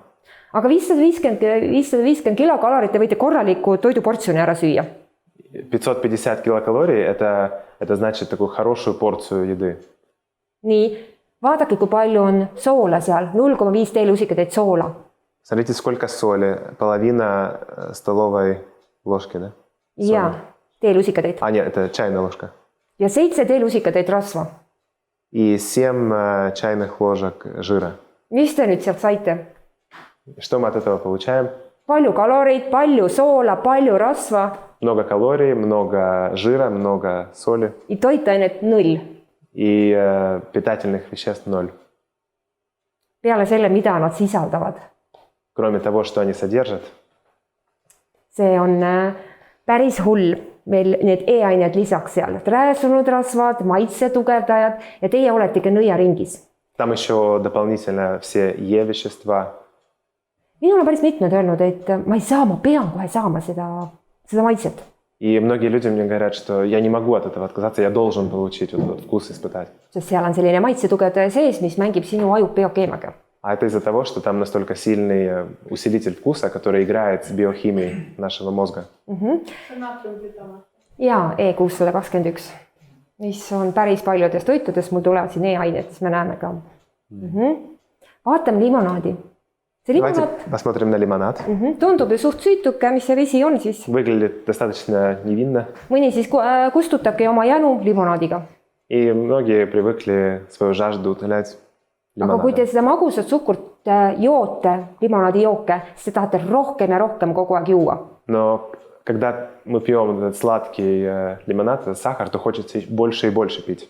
Speaker 1: Aga 550 kilokalorit te võite korraliku toiduportsjoni ära süüa.
Speaker 2: 550 килокалорий это значит такую хорошую порцию еды.
Speaker 1: Nii, vaadake, kui palju on soola seal, 0,5 teelusikatäit soola.
Speaker 2: Смотрите, сколько соли. Половина столовой ложки, да?
Speaker 1: Jaa, teelusikatäit.
Speaker 2: Нет, это чайная ложка.
Speaker 1: Ja 7 teelusikatäit rasva.
Speaker 2: И 7 чайных ложек жира.
Speaker 1: Mis te nüüd sealt saite?
Speaker 2: Что мы от этого получаем?
Speaker 1: Palju kaloreid, palju soola, palju rasva.
Speaker 2: Много калорий, много жира, много соли.
Speaker 1: Ja toitainet 0.
Speaker 2: И питательных веществ 0.
Speaker 1: Peale selle, mida nad sisaldavad.
Speaker 2: Кроме того, что они содержат.
Speaker 1: See on päris hull. Meil need e-ained lisaks seal. Rääsunud rasvad, maitsetugevdajad ja teie oletegi nõiaringis.
Speaker 2: Там еще дополнительно все E-вещества.
Speaker 1: Minul on päris mitmed öelnud, et ma pean kohe saama seda maitset.
Speaker 2: И многие люди мне говорят, что я не могу от этого отказаться, я должен получить вот этот вкус испытать.
Speaker 1: Sest seal on selline maitsetugevdaja sees, mis mängib sinu aju biokeemiaga.
Speaker 2: А это из-за того, что там настолько сильный усилитель вкуса, который играет с биохимией нашего мозга.
Speaker 1: Ja E621, mis on päris paljudes toitudes, mul tulevad siin e-ained, siis me näeme ka. Vaatame limonaadi. See
Speaker 2: Давайте
Speaker 1: limonaad
Speaker 2: посмотрим на лимонад.
Speaker 1: Tundub ju suht süütuke, mis see vesi on siis.
Speaker 2: Выглядит достаточно невинно.
Speaker 1: Mõni siis kustutabki oma janu limonaadiga.
Speaker 2: И многие привыкли свою жажду утолять
Speaker 1: Aga kui
Speaker 2: лимонадом.
Speaker 1: te seda magusat suhkurt joote, limonaadijooke, siis te tahate rohkem ja rohkem kogu aeg juua.
Speaker 2: Но когда мы пьем этот сладкий лимонад, этот сахар, то хочется больше и больше пить.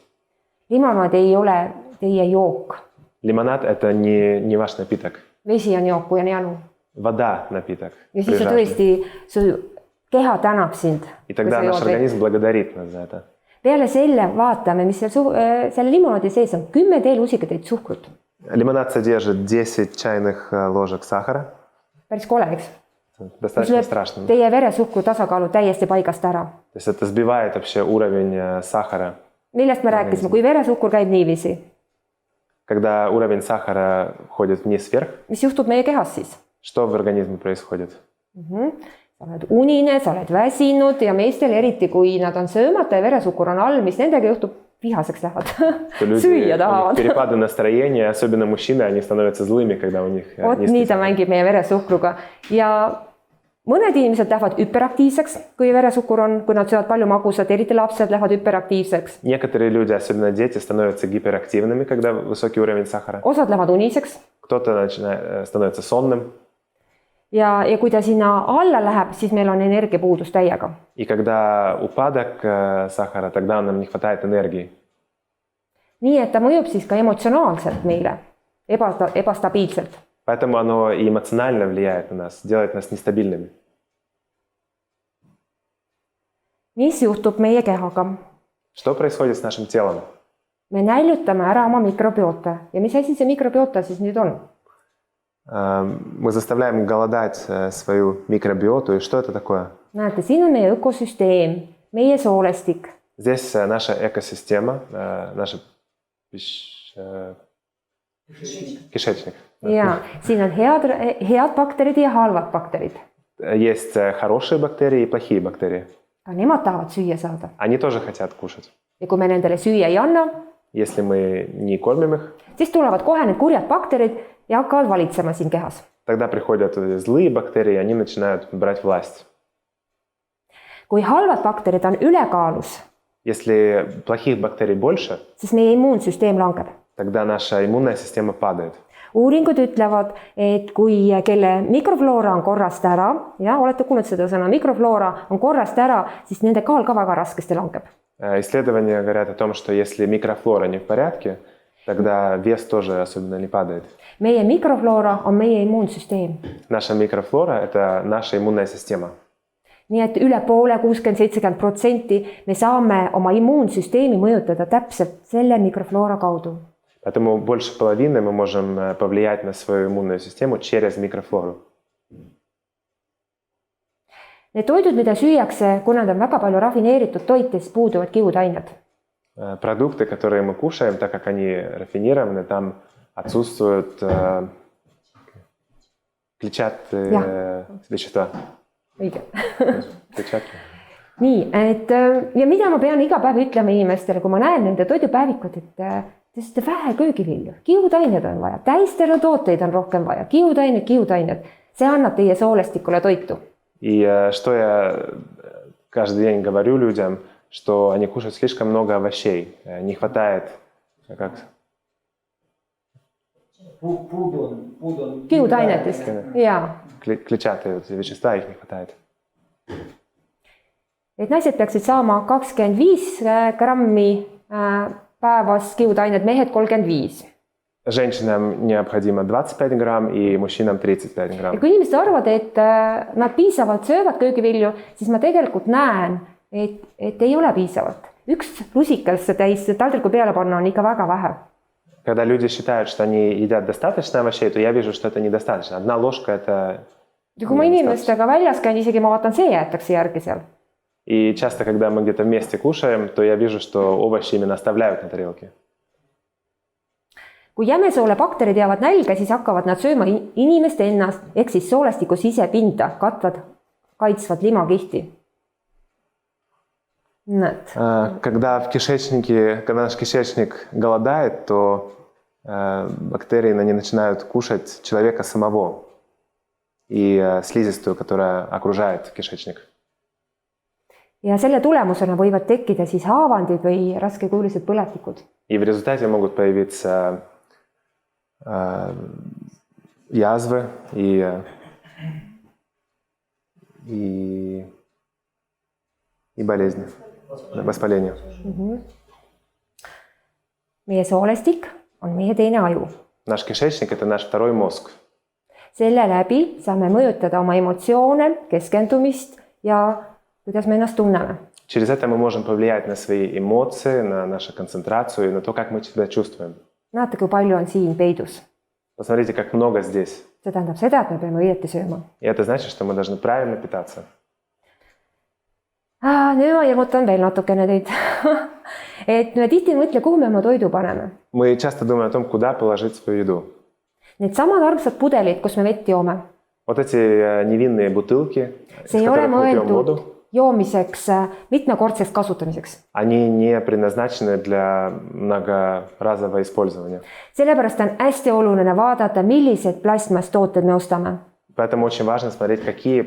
Speaker 1: Limonaad ei ole teie jook.
Speaker 2: Лимонад – это не ваш напиток.
Speaker 1: Vesi on jook, kui on janu.
Speaker 2: Вода – напиток.
Speaker 1: Ja siis sa tõesti, su keha tänab sind.
Speaker 2: И тогда наш организм благодарит нас за это.
Speaker 1: Peale selle vaatame, mis selle limonaadi sees on 10 teelusikatäit suhkrut.
Speaker 2: Лимонад содержит 10 чайных ложек сахара.
Speaker 1: Päris kole, eks?
Speaker 2: Достаточно страшно.
Speaker 1: Teie veresuhkru tasakaalu täiesti paigast ära.
Speaker 2: То есть это сбивает вообще уровень сахара.
Speaker 1: Millest me rääkisime, kui veresuhkur käib niiviisi?
Speaker 2: Когда уровень сахара ходит вниз-вверх,
Speaker 1: mis juhtub meie kehas siis?
Speaker 2: что в организме происходит?
Speaker 1: Sa oled unine, sa oled väsinud ja meestel eriti, kui nad on söömata ja veresuhkur on all, mis nendega juhtub, vihaseks lähevad. Süüa tahavad.
Speaker 2: Перепады настроения, особенно мужчины, они становятся злыми, когда у них...
Speaker 1: Vot nii ta mängib meie veresuhkruga. Ja mõned inimesed lähevad hyperaktiivseks, kui veresuhkur on, kui nad söövad palju magusat, eriti lapsed lähevad hyperaktiivseks.
Speaker 2: Некоторые люди, особенно дети, становятся гиперактивными, когда высокий уровень сахара.
Speaker 1: Osad lähevad uniseks.
Speaker 2: Кто-то становится сонным.
Speaker 1: Ja kui ta sinna alla läheb, siis meil on energiapuudus täiega.
Speaker 2: И когда упадок сахара, тогда нам не хватает энергии.
Speaker 1: Nii, et ta mõjub siis ka emotsionaalselt meile, ebastabiilselt.
Speaker 2: Поэтому оно и эмоционально влияет на нас, делает нас нестабильными.
Speaker 1: Mis juhtub meie kehaga?
Speaker 2: Что происходит с нашим телом?
Speaker 1: Me näljutame ära oma mikrobioota. Ja mis asi see mikrobioota siis nüüd on?
Speaker 2: Мы заставляем голодать свою микробиоту. И что это такое?
Speaker 1: Näete, siin on meie ökosüsteem, meie soolestik.
Speaker 2: Здесь наша экосистема, наш кишечник.
Speaker 1: Ja siin on head bakterid ja halvad bakterid.
Speaker 2: Есть хорошие бактерии и плохие бактерии.
Speaker 1: Ka nemad tahavad süüa saada.
Speaker 2: Они тоже хотят кушать.
Speaker 1: Ja kui me nendele süüa ei anna,
Speaker 2: если мы не кормим их,
Speaker 1: siis tulevad kohe need kurjad bakterid ja hakkavad valitsema siin kehas.
Speaker 2: тогда приходят злые бактерии, и они начинают брать власть.
Speaker 1: Kui halvad bakterid on ülekaalus,
Speaker 2: если плохих бактерий больше,
Speaker 1: siis meie immuunsüsteem langeb.
Speaker 2: тогда наша иммунная система падает.
Speaker 1: Uuringud ütlevad, et kui kelle mikrofloora on korrast ära, ja olete kuulnud seda sõna, mikrofloora on korrast ära, siis nende kaal ka väga raskesti langeb.
Speaker 2: Исследования говорят о том, что если микрофлора не в порядке, тогда вес тоже особенно не падает.
Speaker 1: Meie mikrofloora on meie immuunsüsteem.
Speaker 2: Наша микрофлора – это наша иммунная система.
Speaker 1: Nii et üle poole, 60-70% me saame oma immuunsüsteemi mõjutada täpselt selle mikrofloora kaudu.
Speaker 2: Поэтому больше половины мы можем повлиять на свою иммунную систему через микрофлору.
Speaker 1: Need toidud, mida süüakse, kuna nad on väga palju rafineeritud toit, siis puuduvad kiudained.
Speaker 2: Продукты, которые мы кушаем, так как они рафинированы, там отсутствуют клетчатые вещества.
Speaker 1: Õige.
Speaker 2: Клетчатки.
Speaker 1: Nii, et ja mida ma pean iga päev ütlema inimestele, kui ma näen nende toidupäevikut, et tõesti vähe köögivilju, kiudained on vaja, täisterotooteid on rohkem vaja, kiudained. See annab teie soolestikule toitu.
Speaker 2: И что я каждый день говорю людям, что они кушают слишком много овощей, не хватает как
Speaker 1: kiudainetest. Jaa.
Speaker 2: Клетчатые вещества, их не хватает.
Speaker 1: Et naised peaksid saama 25 grammi päevas kiudained, mehed 35.
Speaker 2: Женщинам необходимо 25 грамм и мужчинам 35 грамм.
Speaker 1: Ja kui inimesed arvad, et nad piisavalt söövad köögivilju, siis ma tegelikult näen, et ei ole piisavalt. Üks rusikasse täis taldriku peale panna on ikka väga vähe.
Speaker 2: Когда люди считают, что они едят достаточно овощей, то я вижу, что это недостаточно. Одна ложка – это
Speaker 1: ja kui ma inimestega väljas käin, isegi ma vaatan, see jäetakse järgi seal.
Speaker 2: И часто, когда мы где-то вместе кушаем, то я вижу, что овощи именно оставляют на тарелке.
Speaker 1: Kui jämesoole bakterid jäävad nälga, siis hakkavad nad sööma inimeste ennast, ehk siis soolestiku sisepinda katvad, kaitsvad limakihti. Näed.
Speaker 2: Когда наш кишечник голодает, то бактерии они начинают кушать человека самого и слизистую, которая окружает кишечник.
Speaker 1: Ja selle tulemusena võivad tekkida siis haavandid või raskekujulised põletikud.
Speaker 2: И в результате могут появиться язвы и болезни, воспаление.
Speaker 1: Meie soolestik on meie teine aju.
Speaker 2: Nаш кишечник – это наш второй мозг.
Speaker 1: Selle läbi saame mõjutada oma emotsioone, keskendumist ja kuidas me ennast tunneme.
Speaker 2: Через это мы можем повлиять на свои эмоции, на нашу концентрацию и на то, как мы себя чувствуем.
Speaker 1: Näete, kui palju on siin peidus.
Speaker 2: Посмотрите, как много здесь.
Speaker 1: See tähendab seda, et me peame õieti sööma.
Speaker 2: И это значит, что мы должны правильно питаться.
Speaker 1: Nüüd ma hirmutan veel natukene teid. Et me tihti ei mõtle, kuhu me oma toidu paneme.
Speaker 2: Мы часто думаем о том, куда положить свою еду.
Speaker 1: Need samad armsad pudelid, kus me vett joome.
Speaker 2: Вот эти невинные бутылки, из
Speaker 1: See ei ole
Speaker 2: которых мы пьем воду,
Speaker 1: mõeldud joomiseks mitmekordseks kasutamiseks.
Speaker 2: они не предназначены для многоразового использования.
Speaker 1: Sellepärast on hästi oluline vaadata, millised plastmasstooted me ostame.
Speaker 2: Поэтому очень важно смотреть, какую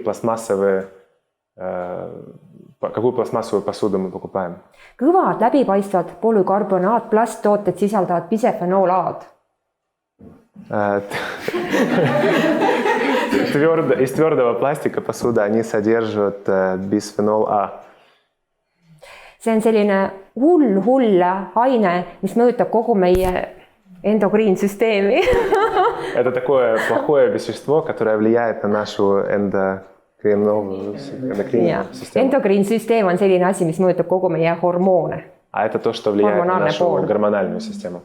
Speaker 2: пластмассовую посуду мы покупаем.
Speaker 1: Kõvad, läbipaistvad polükarbonaat plasttooted sisaldavad bisefenool-A-d.
Speaker 2: Из твердого пластика посуда они содержат бисфенол А.
Speaker 1: See on selline hull aine, mis mõjutab kogu meie endokriinsüsteemi.
Speaker 2: Это такое плохое вещество, которое влияет на нашу эндокринную систему.
Speaker 1: Endokriinsüsteem on selline asi, mis mõjutab kogu meie hormoone.
Speaker 2: А это то, что влияет на нашу гормональную систему.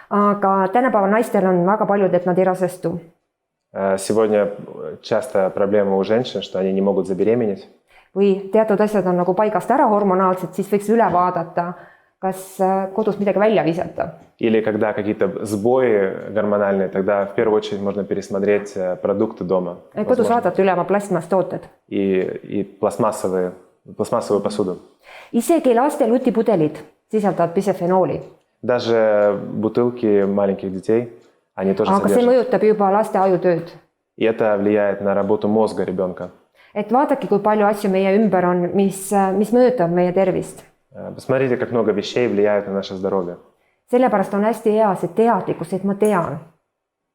Speaker 1: Aga tänapäeval naistel on väga paljud, et nad ei rasestu.
Speaker 2: Сегодня часто проблема у женщин, что они не могут забеременеть.
Speaker 1: Või teatud asjad on nagu paigast ära hormonaalselt, siis võiks üle vaadata, kas kodus midagi välja visata.
Speaker 2: Или когда какие-то сбои гормональные, тогда в первую очередь можно пересмотреть продукты дома.
Speaker 1: Kodus vaadata üle oma plastmasstooted.
Speaker 2: И пластмассовую посуду.
Speaker 1: Isegi laste lutipudelid sisaldavad bisefenooli.
Speaker 2: Даже бутылки маленьких детей, они тоже
Speaker 1: Aga see
Speaker 2: содержат.
Speaker 1: mõjutab juba laste ajutööd.
Speaker 2: И это влияет на работу мозга ребенка.
Speaker 1: Et vaadake, kui palju asju meie ümber on, mis mõjutab meie tervist.
Speaker 2: Посмотрите, как много вещей влияют на наше здоровье.
Speaker 1: Sellepärast on hästi hea see teadlikkus, et ma tean.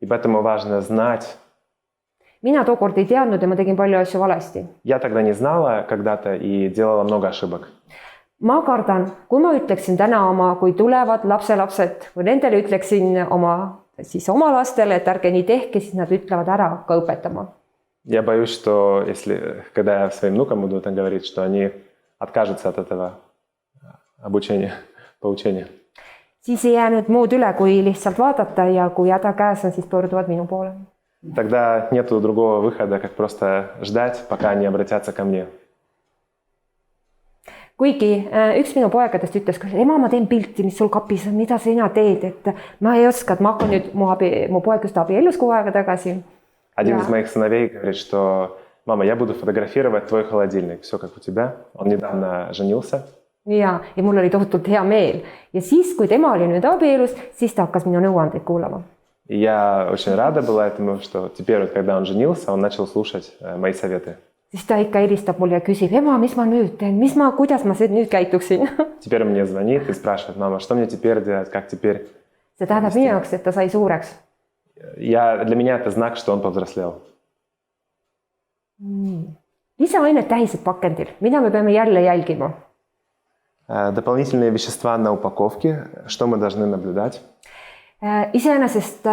Speaker 2: И поэтому важно знать.
Speaker 1: Mina tookord ei teadnud ja ma tegin palju asju valesti.
Speaker 2: Я тогда не знала когда-то и делала много ошибок.
Speaker 1: Ma kardan, kui ma ütleksin täna kui tulevad lapselapsed, või nendele ütleksin oma lastele, et ärge nii tehke, siis nad ütlevad ära hakka õpetama.
Speaker 2: Я боюсь, что когда я своим внукам буду это говорить, что они откажутся от этого обучения, поучения.
Speaker 1: Siis ei jää nüüd muud üle, kui lihtsalt vaadata ja kui häda käes on, siis pöörduvad minu poole.
Speaker 2: Тогда нету другого выхода, как просто ждать, пока они обратятся ко мне.
Speaker 1: Kuigi üks minu poegadest ütles, ema, ma teen pilti, mis sul kapis on, mida sina teed, et ma ei oska, et ma hakkan nüüd, mu poeg just abiellus 6 aega tagasi.
Speaker 2: Один из моих сыновей говорит, что мама, я буду фотографировать твой холодильник, все как у тебя. Он недавно женился.
Speaker 1: Ja mul oli tohutult hea meel. Ja siis, kui tema oli nüüd abielus, siis ta hakkas minu nõuandeid kuulama.
Speaker 2: И я очень рада была этому, что теперь, когда он женился, он начал слушать мои советы.
Speaker 1: Siis ta ikka helistab mulle ja küsib, ema, mis ma nüüd teen, kuidas ma nüüd käituksin?
Speaker 2: Теперь мне звонит и спрашивает, мама, что мне теперь делать, как теперь?
Speaker 1: See tähendab minu jaoks, et ta sai suureks.
Speaker 2: Для меня это знак, что он повзрослел.
Speaker 1: Lisaained tähised pakendil, mida me peame jälle jälgima?
Speaker 2: Дополнительные вещества на упаковке, что мы должны наблюдать?
Speaker 1: Iseenesest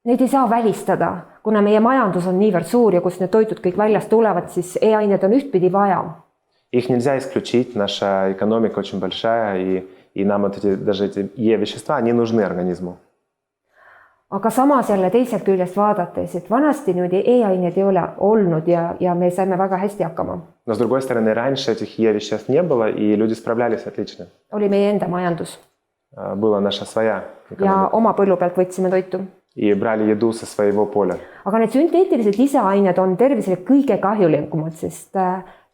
Speaker 1: neid ei saa välistada, kuna meie majandus on niivõrd suur ja kus need toitud kõik väljast tulevad, siis e-ained on ühtpidi vaja.
Speaker 2: Их нельзя исключить, наша экономика очень большая, и нам даже эти E-вещества, они нужны организму.
Speaker 1: Aga samas jälle teiselt küljest vaadates, et vanasti nüüd e-ained ei ole olnud ja me saime väga hästi hakkama.
Speaker 2: Но с другой стороны, раньше этих E-веществ не было, и люди справлялись отлично.
Speaker 1: Oli meie enda majandus.
Speaker 2: Была наша своя экономика.
Speaker 1: Ja oma põllu pealt võtsime toitu.
Speaker 2: И брали еду со своего поля.
Speaker 1: Aga need sünteetilised lisaained on tervisele kõige kahjulikumad, sest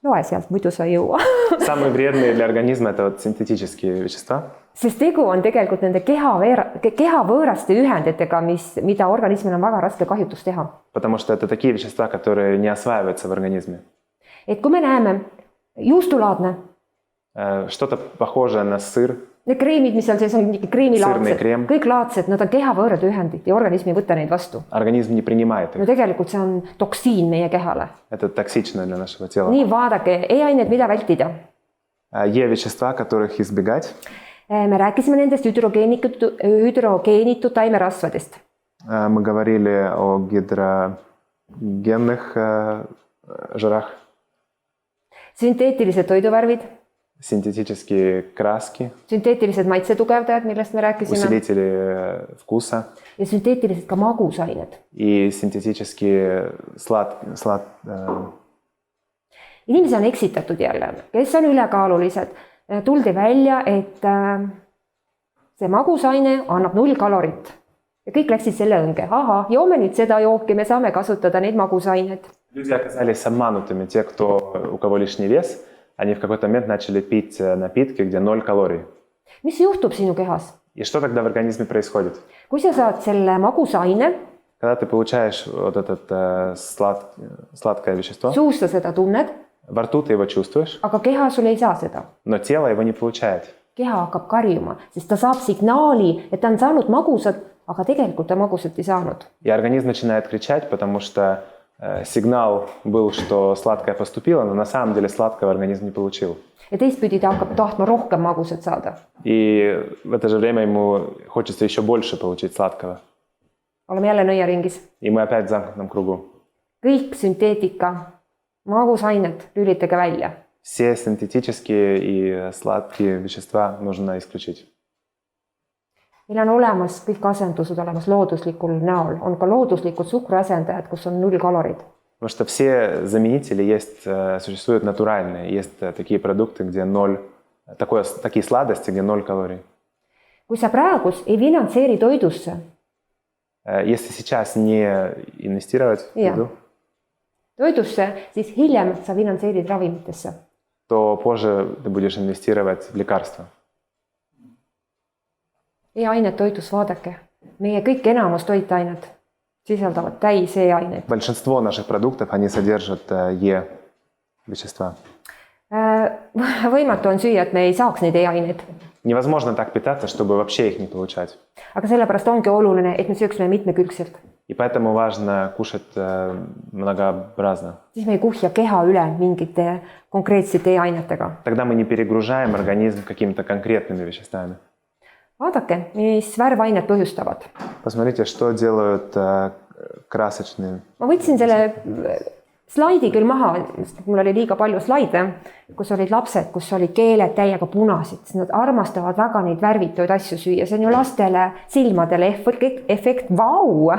Speaker 1: loe sealt, muidu sa ei jõua.
Speaker 2: Самые вредные для организма – это вот синтетические вещества.
Speaker 1: Sest tegu on tegelikult nende kehavõõraste ühenditega, mida organismil on väga raske kahjutust teha.
Speaker 2: Потому что это такие вещества, которые не осваиваются в организме.
Speaker 1: Et kui me näeme juustulaadne,
Speaker 2: Что-то похожее на сыр.
Speaker 1: Need kreemid, mis seal sees on, kreemilaadsed,
Speaker 2: kreem.
Speaker 1: kõik laadsed, nad on kehavõõrad ühendid ja organism ei võta neid vastu.
Speaker 2: Организм не принимает их.
Speaker 1: No tegelikult see on toksiin meie kehale.
Speaker 2: Это токсично для нашего тела.
Speaker 1: Nii vaadake, e-ained, mida vältida.
Speaker 2: E-вещества, которых избегать.
Speaker 1: Me rääkisime nendest hüdrogeenitud taimerasvadest.
Speaker 2: Мы говорили о гидрогенных жирах,
Speaker 1: Sünteetilised toiduvärvid,
Speaker 2: синтетические краски,
Speaker 1: sünteetilised maitsetugevdajad, millest me rääkisime,
Speaker 2: усилители вкуса
Speaker 1: ja sünteetilised ka magusained.
Speaker 2: и синтетические
Speaker 1: Inimesi on eksitatud jälle, kes on ülekaalulised. Tuldi välja, et see magusaine annab 0 kalorit. Ja kõik läksid selle õnge. Aha, joome nüüd seda jooki, me saame kasutada neid magusained.
Speaker 2: Люди оказались обманутыми. Те, у кого лишний вес, они в какой-то момент начали пить напитки, где 0 калорий.
Speaker 1: Mis juhtub sinu kehas?
Speaker 2: И что тогда в организме происходит?
Speaker 1: Kui sa saad selle magusaine,
Speaker 2: Когда ты получаешь вот это сладкое вещество,
Speaker 1: suus sa seda tunned,
Speaker 2: во рту ты его чувствуешь,
Speaker 1: aga keha sul ei saa seda.
Speaker 2: но тело его не получает.
Speaker 1: Keha hakkab karjuma, sest ta saab signaali, et ta on saanud magusat, aga tegelikult ta magusat ei saanud.
Speaker 2: И организм начинает кричать, потому что сигнал был, что сладкое поступило, но на самом деле сладкого организм не получил.
Speaker 1: Ja teistpidi ta hakkab tahtma rohkem magusat saada.
Speaker 2: И в это же время ему хочется еще больше получить сладкого.
Speaker 1: Oleme jälle nõiaringis.
Speaker 2: И мы опять в замкнутом кругу.
Speaker 1: Kõik sünteetika, magusained lülitage välja.
Speaker 2: Все синтетические и сладкие вещества нужно исключить.
Speaker 1: Meil on olemas kõik asendused olemas looduslikul näol. On ka looduslikud suhkruasendajad, kus on 0 kalorid.
Speaker 2: Потому что все заменители существуют натуральные. Есть такие продукты, где такие сладости, где 0 калорий.
Speaker 1: Kui sa praegu ei finantseeri toidusse,
Speaker 2: Если сейчас не инвестировать в еду,
Speaker 1: siis hiljem sa finantseerid ravimitesse.
Speaker 2: то позже ты будешь инвестировать в лекарства.
Speaker 1: E-ained toidus, vaadake. Meie kõik enamus toitained sisaldavad täis e-aineid.
Speaker 2: Большинство наших продуктов, они содержат Е-вещества.
Speaker 1: Võimatu on süüa, et me ei saaks neid e-aineid.
Speaker 2: Невозможно так питаться, чтобы вообще их не получать.
Speaker 1: Aga sellepärast ongi oluline, et me sööksime mitmekülgselt.
Speaker 2: И поэтому важно кушать многообразно.
Speaker 1: Siis me ei kuhja keha üle mingite konkreetsete e-ainetega.
Speaker 2: Тогда мы не перегружаем организм какими-то конкретными веществами.
Speaker 1: Vaadake, mis värvained põhjustavad.
Speaker 2: Посмотрите, что делают красочные.
Speaker 1: Ma võtsin selle slaidi küll maha, sest mul oli liiga palju slaide, kus olid lapsed, kus olid keeled täiega punasid. Nad armastavad väga neid värvituid asju süüa. See on ju lastele silmadele efekt vau!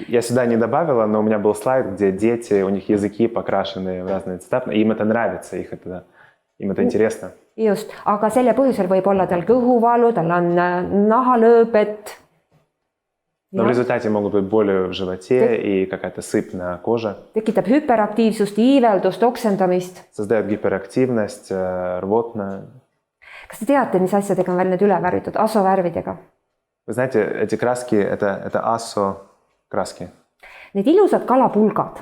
Speaker 2: Я сюда не добавила, но у меня был слайд, где дети, у них языки покрашены в разные цвета. Им это нравится, им это интересно.
Speaker 1: Just, aga selle põhjusel võib olla tal kõhuvalu, tal on nahalööbet.
Speaker 2: Но в результате могут быть боли в животе и какая-то сыпь на коже.
Speaker 1: Tekitab hüperaktiivsust, iiveldust, oksendamist.
Speaker 2: Создает гиперактивность, рвотно.
Speaker 1: Kas te teate, mis asjadega on veel need üle värvitud? Asovärvidega.
Speaker 2: Вы знаете, эти краски, это асо-краски.
Speaker 1: Need ilusad kalapulgad.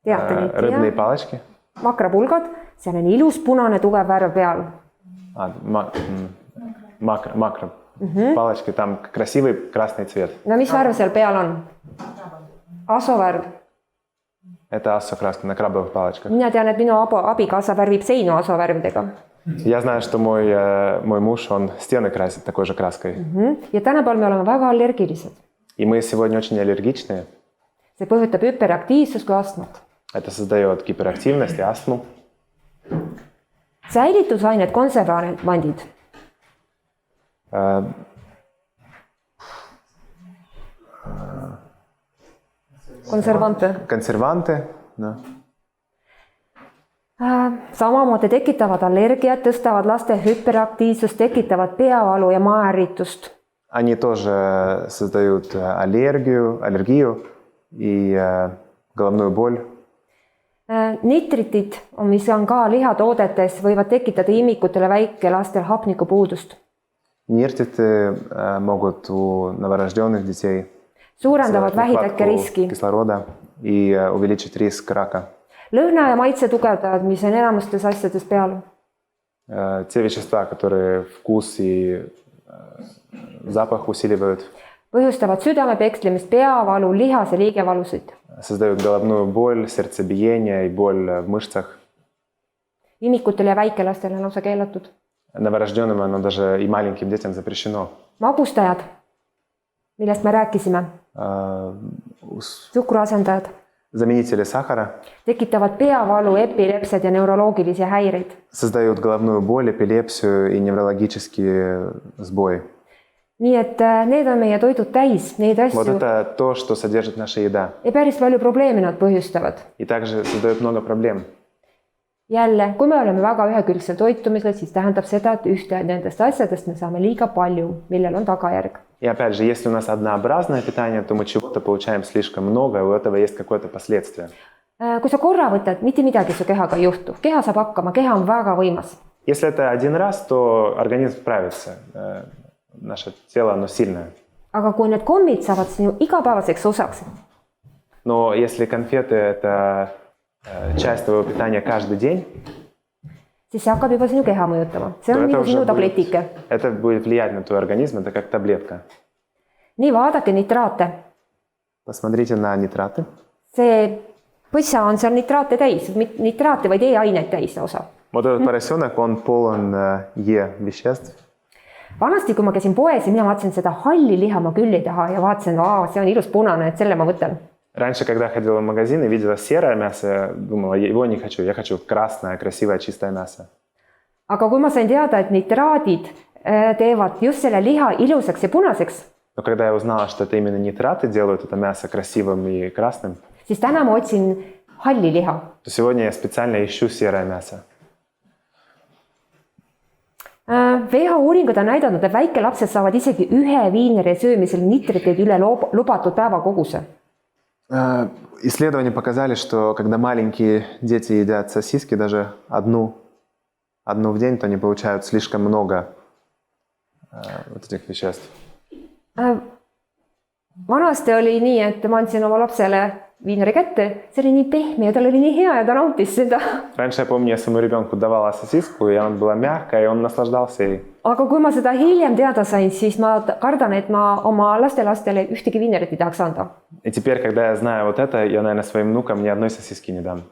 Speaker 1: Teate neid?
Speaker 2: Рыбные палочки.
Speaker 1: Makrapulgad. Seal on ilus punane tugev värv peal.
Speaker 2: Макро. Палочки, там красивый красный цвет.
Speaker 1: No mis värv seal peal on? Asovärv.
Speaker 2: Это асо-краска на крабовых палочках.
Speaker 1: Mina tean, et minu abikaasa värvib seinu asovärvidega.
Speaker 2: Я знаю, что мой муж, он стены красит такой же краской.
Speaker 1: Ja tänapäeval me oleme väga allergilised.
Speaker 2: И мы сегодня очень аллергичные.
Speaker 1: See põhjutab hüperaktiivsust kui astmat.
Speaker 2: Это создает гиперактивность и астму.
Speaker 1: Säilitusained, konservandid.
Speaker 2: Konservanты, да.
Speaker 1: Samamoodi tekitavad allergiat, tõstavad laste hüperaktiivsust, tekitavad peavalu ja maääritust.
Speaker 2: Они тоже создают аллергию и головную боль.
Speaker 1: Nitritid, mis on ka lihatoodetes, võivad tekitada imikutele väikelastel hapnikupuudust.
Speaker 2: Нитриты могут у новорожденных детей
Speaker 1: Suurendavad vähitekke riski.
Speaker 2: Кислорода и увеличить риск рака.
Speaker 1: Lõhna ja maitse tugevdavad, mis on enamustes asjades peal.
Speaker 2: Те вещества, которые вкус и запах усиливают.
Speaker 1: Põhjustavad südamepekslemist, peavalu, lihas- ja liigevalusid.
Speaker 2: Создают головную боль, сердцебиение и боль в мышцах.
Speaker 1: Imikutel ja väikelastele on lausa keelatud.
Speaker 2: Новорожденным, оно даже и маленьким детям запрещено.
Speaker 1: Magustajad, millest me rääkisime, suhkruasendajad,
Speaker 2: Заменители сахара
Speaker 1: tekitavad peavalu, epilepsiad ja neuroloogilisi häireid.
Speaker 2: создают головную боль, эпилепсию и неврологические сбои.
Speaker 1: Nii et need on meie toidud täis, neid
Speaker 2: Вот
Speaker 1: asju
Speaker 2: это то, что содержит наша еда.
Speaker 1: ja päris palju probleeme nad põhjustavad.
Speaker 2: И также создает много проблем.
Speaker 1: Jälle, kui me oleme väga ühekülgsel toitumisel, siis tähendab seda, et ühte nendest asjadest me saame liiga palju, millel on tagajärg.
Speaker 2: И опять же, если у нас однообразное питание, то мы чего-то получаем слишком много, и у этого есть какое-то последствие.
Speaker 1: Kui sa korra võtad, mitte midagi su kehaga ei juhtu. Keha saab hakkama, keha on väga võimas.
Speaker 2: Если это один раз, то организм справится. Наше тело, оно сильное.
Speaker 1: Aga kui need kommid saavad sinu igapäevaseks osaks,
Speaker 2: Но если конфеты – это часть твоего питания каждый день,
Speaker 1: siis see hakkab juba sinu keha mõjutama. See
Speaker 2: то
Speaker 1: on
Speaker 2: это
Speaker 1: nagu
Speaker 2: уже
Speaker 1: sinu tabletike.
Speaker 2: это будет влиять на твой организм, это как таблетка.
Speaker 1: Nii, vaadake nitraate.
Speaker 2: Посмотрите на нитраты.
Speaker 1: See põssa on seal nitraate täis, nitraate vaid E-aineid täis osa.
Speaker 2: Вот этот поросенок, он полон Е-веществ.
Speaker 1: Vanasti, kui ma käisin poes ja mina vaatasin seda halli liha, ma küll ei taha ja vaatasin, see on ilus punane, et selle ma võtan.
Speaker 2: Раньше, когда ходила в магазин и видела серое мясо, я думала, его не хочу, я хочу красное, красивое, чистое мясо.
Speaker 1: Aga kui ma sain teada, et nitraadid teevad just selle liha ilusaks ja punaseks,
Speaker 2: Но когда я узнала, что это именно нитраты делают это мясо красивым и красным,
Speaker 1: siis täna ma otsin halli liha.
Speaker 2: то сегодня я специально ищу серое мясо.
Speaker 1: WHO uuringud on näidanud, et väikelapsed saavad isegi ühe viineri söömisel nitriteid üle lubatud päevakoguse.
Speaker 2: Исследования показали, что когда маленькие дети едят сосиски, даже одну в день, то они получают слишком много вот этих веществ.
Speaker 1: Vanasti oli nii, et ma andsin oma lapsele viineri kätte, see oli nii pehme ja tal oli nii hea ja ta nautis seda.
Speaker 2: Раньше, я помню, я своему ребенку давала сосиску, и она была мягкая, и он наслаждался ей.
Speaker 1: Aga kui ma seda hiljem teada sain, siis ma kardan, et ma oma lastelastele ühtegi viinerit ei tahaks anda.
Speaker 2: И теперь, когда я знаю вот это, я, наверное, своим внукам ни одной сосиски не дам.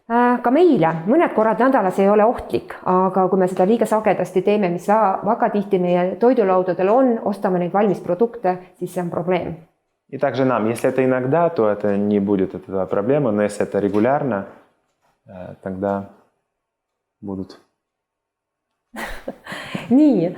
Speaker 1: Ka meile mõned korrad nädalas ei ole ohtlik, aga kui me seda liiga sagedasti teeme, mis väga tihti meie toidulaudadel on, ostame neid valmis produkte, siis see on probleem.
Speaker 2: И также нам, если это иногда, то это не будет этого проблемы, но если это регулярно, тогда будут.
Speaker 1: Nii,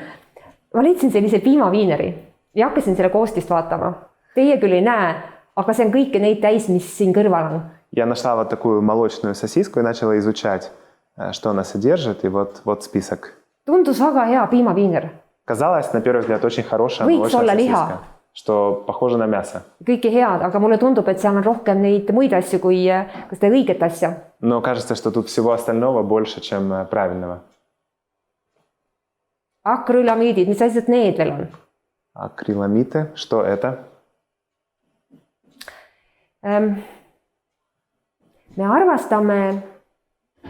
Speaker 1: ma leidsin sellise piimaviineri ja hakkasin selle koostist vaatama. Teie küll ei näe, aga see on kõike neid täis, mis siin kõrval on.
Speaker 2: Я нашла вот такую молочную сосиску и начала изучать, что она содержит, и вот список.
Speaker 1: Tundus väga hea piimaviiner.
Speaker 2: Казалось, на первый взгляд, очень хорошая
Speaker 1: Võiks olla
Speaker 2: молочная
Speaker 1: liha.
Speaker 2: сосиска, что похоже на мясо.
Speaker 1: Kõike head, aga mulle tundub, et seal on rohkem neid muid asju kui kas te õiget asja.
Speaker 2: Но кажется, что тут всего остального больше, чем правильного.
Speaker 1: Akrülamiidid, mis asjad need veel on?
Speaker 2: Акриламиды, что это?
Speaker 1: Me armastame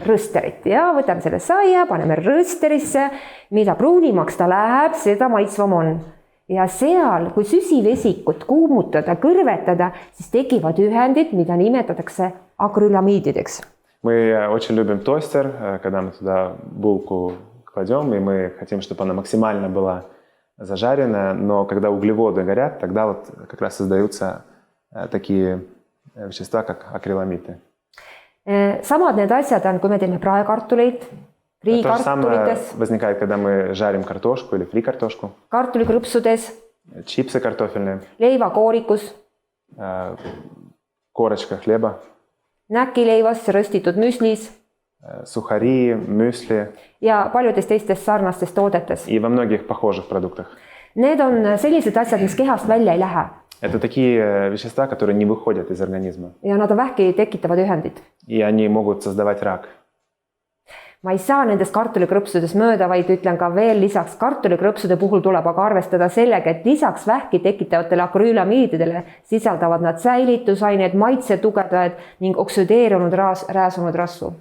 Speaker 1: rõsterit ja võtame selle saia, paneme rõsterisse, mida pruunimaks ta läheb, seda maitsvam on. Ja seal, kui süsivesikut kuumutada, kõrvetada, siis tekivad ühendid, mida nimetatakse akrülamiidideks.
Speaker 2: Мы очень любим тостер, когда мы туда булку кладем, и мы хотим, чтобы она максимально была зажаренная, но когда углеводы горят, тогда вот как раз создаются такие вещества, как акриламиды.
Speaker 1: Samad need asjad on, kui me teeme praekartuleid,
Speaker 2: То же самое
Speaker 1: friikartulites,
Speaker 2: возникает, когда мы жарим картошку или фри-картошку,
Speaker 1: kartulikrõpsudes,
Speaker 2: чипсы картофельные,
Speaker 1: leivakoorikus,
Speaker 2: корочка хлеба,
Speaker 1: näkileivas, röstitud müslis
Speaker 2: сухари, мюсли
Speaker 1: ja paljudes teistes sarnastes toodetes.
Speaker 2: и во многих похожих продуктах.
Speaker 1: Need on sellised asjad, mis kehast välja ei lähe
Speaker 2: Это такие вещества, которые не выходят из организма,
Speaker 1: ja nad on vähki tekitavad ühendid.
Speaker 2: и они могут создавать рак.
Speaker 1: Ma ei saa nendest kartulikrõpsudes mööda, vaid ütlen ka veel lisaks kartulikrõpsude puhul tuleb aga arvestada sellega, et lisaks vähki tekitavatele akrülamiididele sisaldavad nad säilitusaineid, maitsetugevdajad ning oksüdeerunud rääsunud rasvu.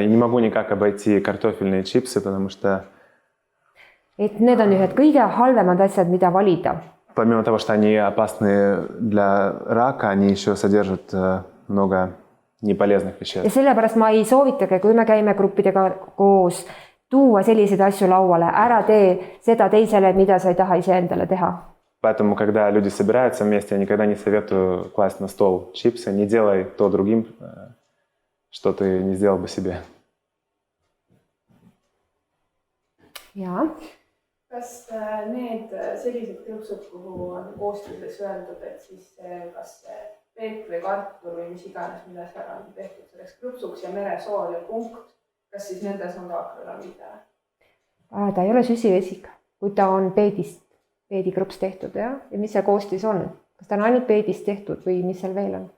Speaker 2: И не могу никак обойти картофельные чипсы, потому что
Speaker 1: Et need on ühed kõige halvemad asjad, mida valida.
Speaker 2: помимо того, что они опасны для рака, они еще содержат много неполезных
Speaker 1: ja
Speaker 2: веществ.
Speaker 1: sellepärast ma ei soovitage, kui me käime gruppidega koos, tuua selliseid asju lauale, ära tee seda teisele, mida sa ei taha iseendale teha.
Speaker 2: Поэтому, когда люди собираются вместе, я никогда не советую класть на стол чипсы. Не делай то другим, что ты не сделал бы себе.
Speaker 1: Jaa.
Speaker 3: Kas need sellised krõpsud, kuhu on koostises öeldud, et siis kas see peet või kartul või mis iganes, mida seal on tehtud selleks krõpsuks ja meresool ja punkt, kas siis nendes on ka akrülamiide?
Speaker 1: Ta ei ole süsivesik, kui ta on peedikrõps tehtud, jah? Ja mis see koostis on? Kas ta on ainult peedist tehtud või mis seal veel on?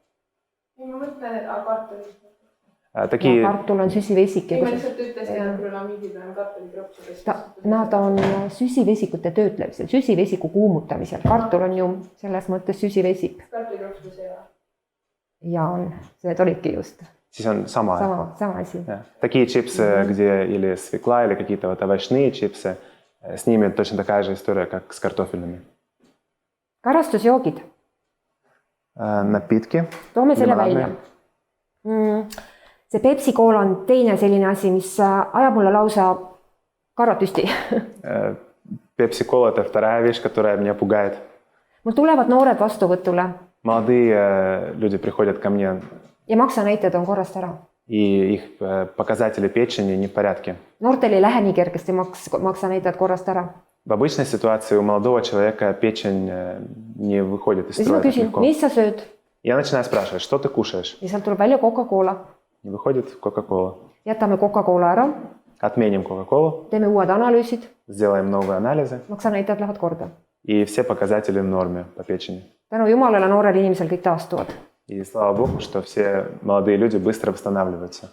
Speaker 3: Ei, ma mõtlen, et kartulis.
Speaker 2: Такие...
Speaker 1: Kartul on süsivesik.
Speaker 3: Ei, ma lihtsalt ütlesin, et akrülamiidid on kartulikrõpsudest.
Speaker 1: Nad on süsivesikute töötlemisel, süsivesiku kuumutamisel. Kartul on ju selles mõttes süsivesik.
Speaker 3: Kartulikrõpsudus ei ole.
Speaker 1: Ja on, see olidki just.
Speaker 2: Siis on sama
Speaker 1: asi.
Speaker 2: Такие чипсы, где или свекла, или какие-то вот овощные чипсы, с ними точно такая же история, как с картофельными.
Speaker 1: Karastusjoogid.
Speaker 2: Напитки.
Speaker 1: Toome selle välja. See Pepsi-Cola on teine selline asi, mis ajab mulle lausa karvatüsti.
Speaker 2: Pepsi-Cola – это вторая вещь, которая меня пугает.
Speaker 1: Mul tulevad noored vastuvõtule.
Speaker 2: Молодые люди приходят ко мне.
Speaker 1: Ja maksanäitajad on korrast ära.
Speaker 2: И их показатели печени не в порядке.
Speaker 1: Noortel ei lähe nii kergesti maksanäitajad korrast ära.
Speaker 2: В обычной ситуации у молодого человека печень не выходит из строя так легко.
Speaker 1: Mis sa sööd?
Speaker 2: Я начинаю спрашивать, что ты кушаешь?
Speaker 1: Ja sealt tuleb välja Coca-Cola.
Speaker 2: Не выходит Coca-Cola.
Speaker 1: Jätame Coca-Cola ära.
Speaker 2: Отменим Coca-Cola.
Speaker 1: Teeme uued analüüsid.
Speaker 2: Сделаем новые анализы.
Speaker 1: Maksanäitajad lähevad korda.
Speaker 2: И все показатели в норме по печени.
Speaker 1: Tänu Jumalale noorel inimesel kõik taastuvad.
Speaker 2: И слава Богу, что все молодые люди быстро восстанавливаются.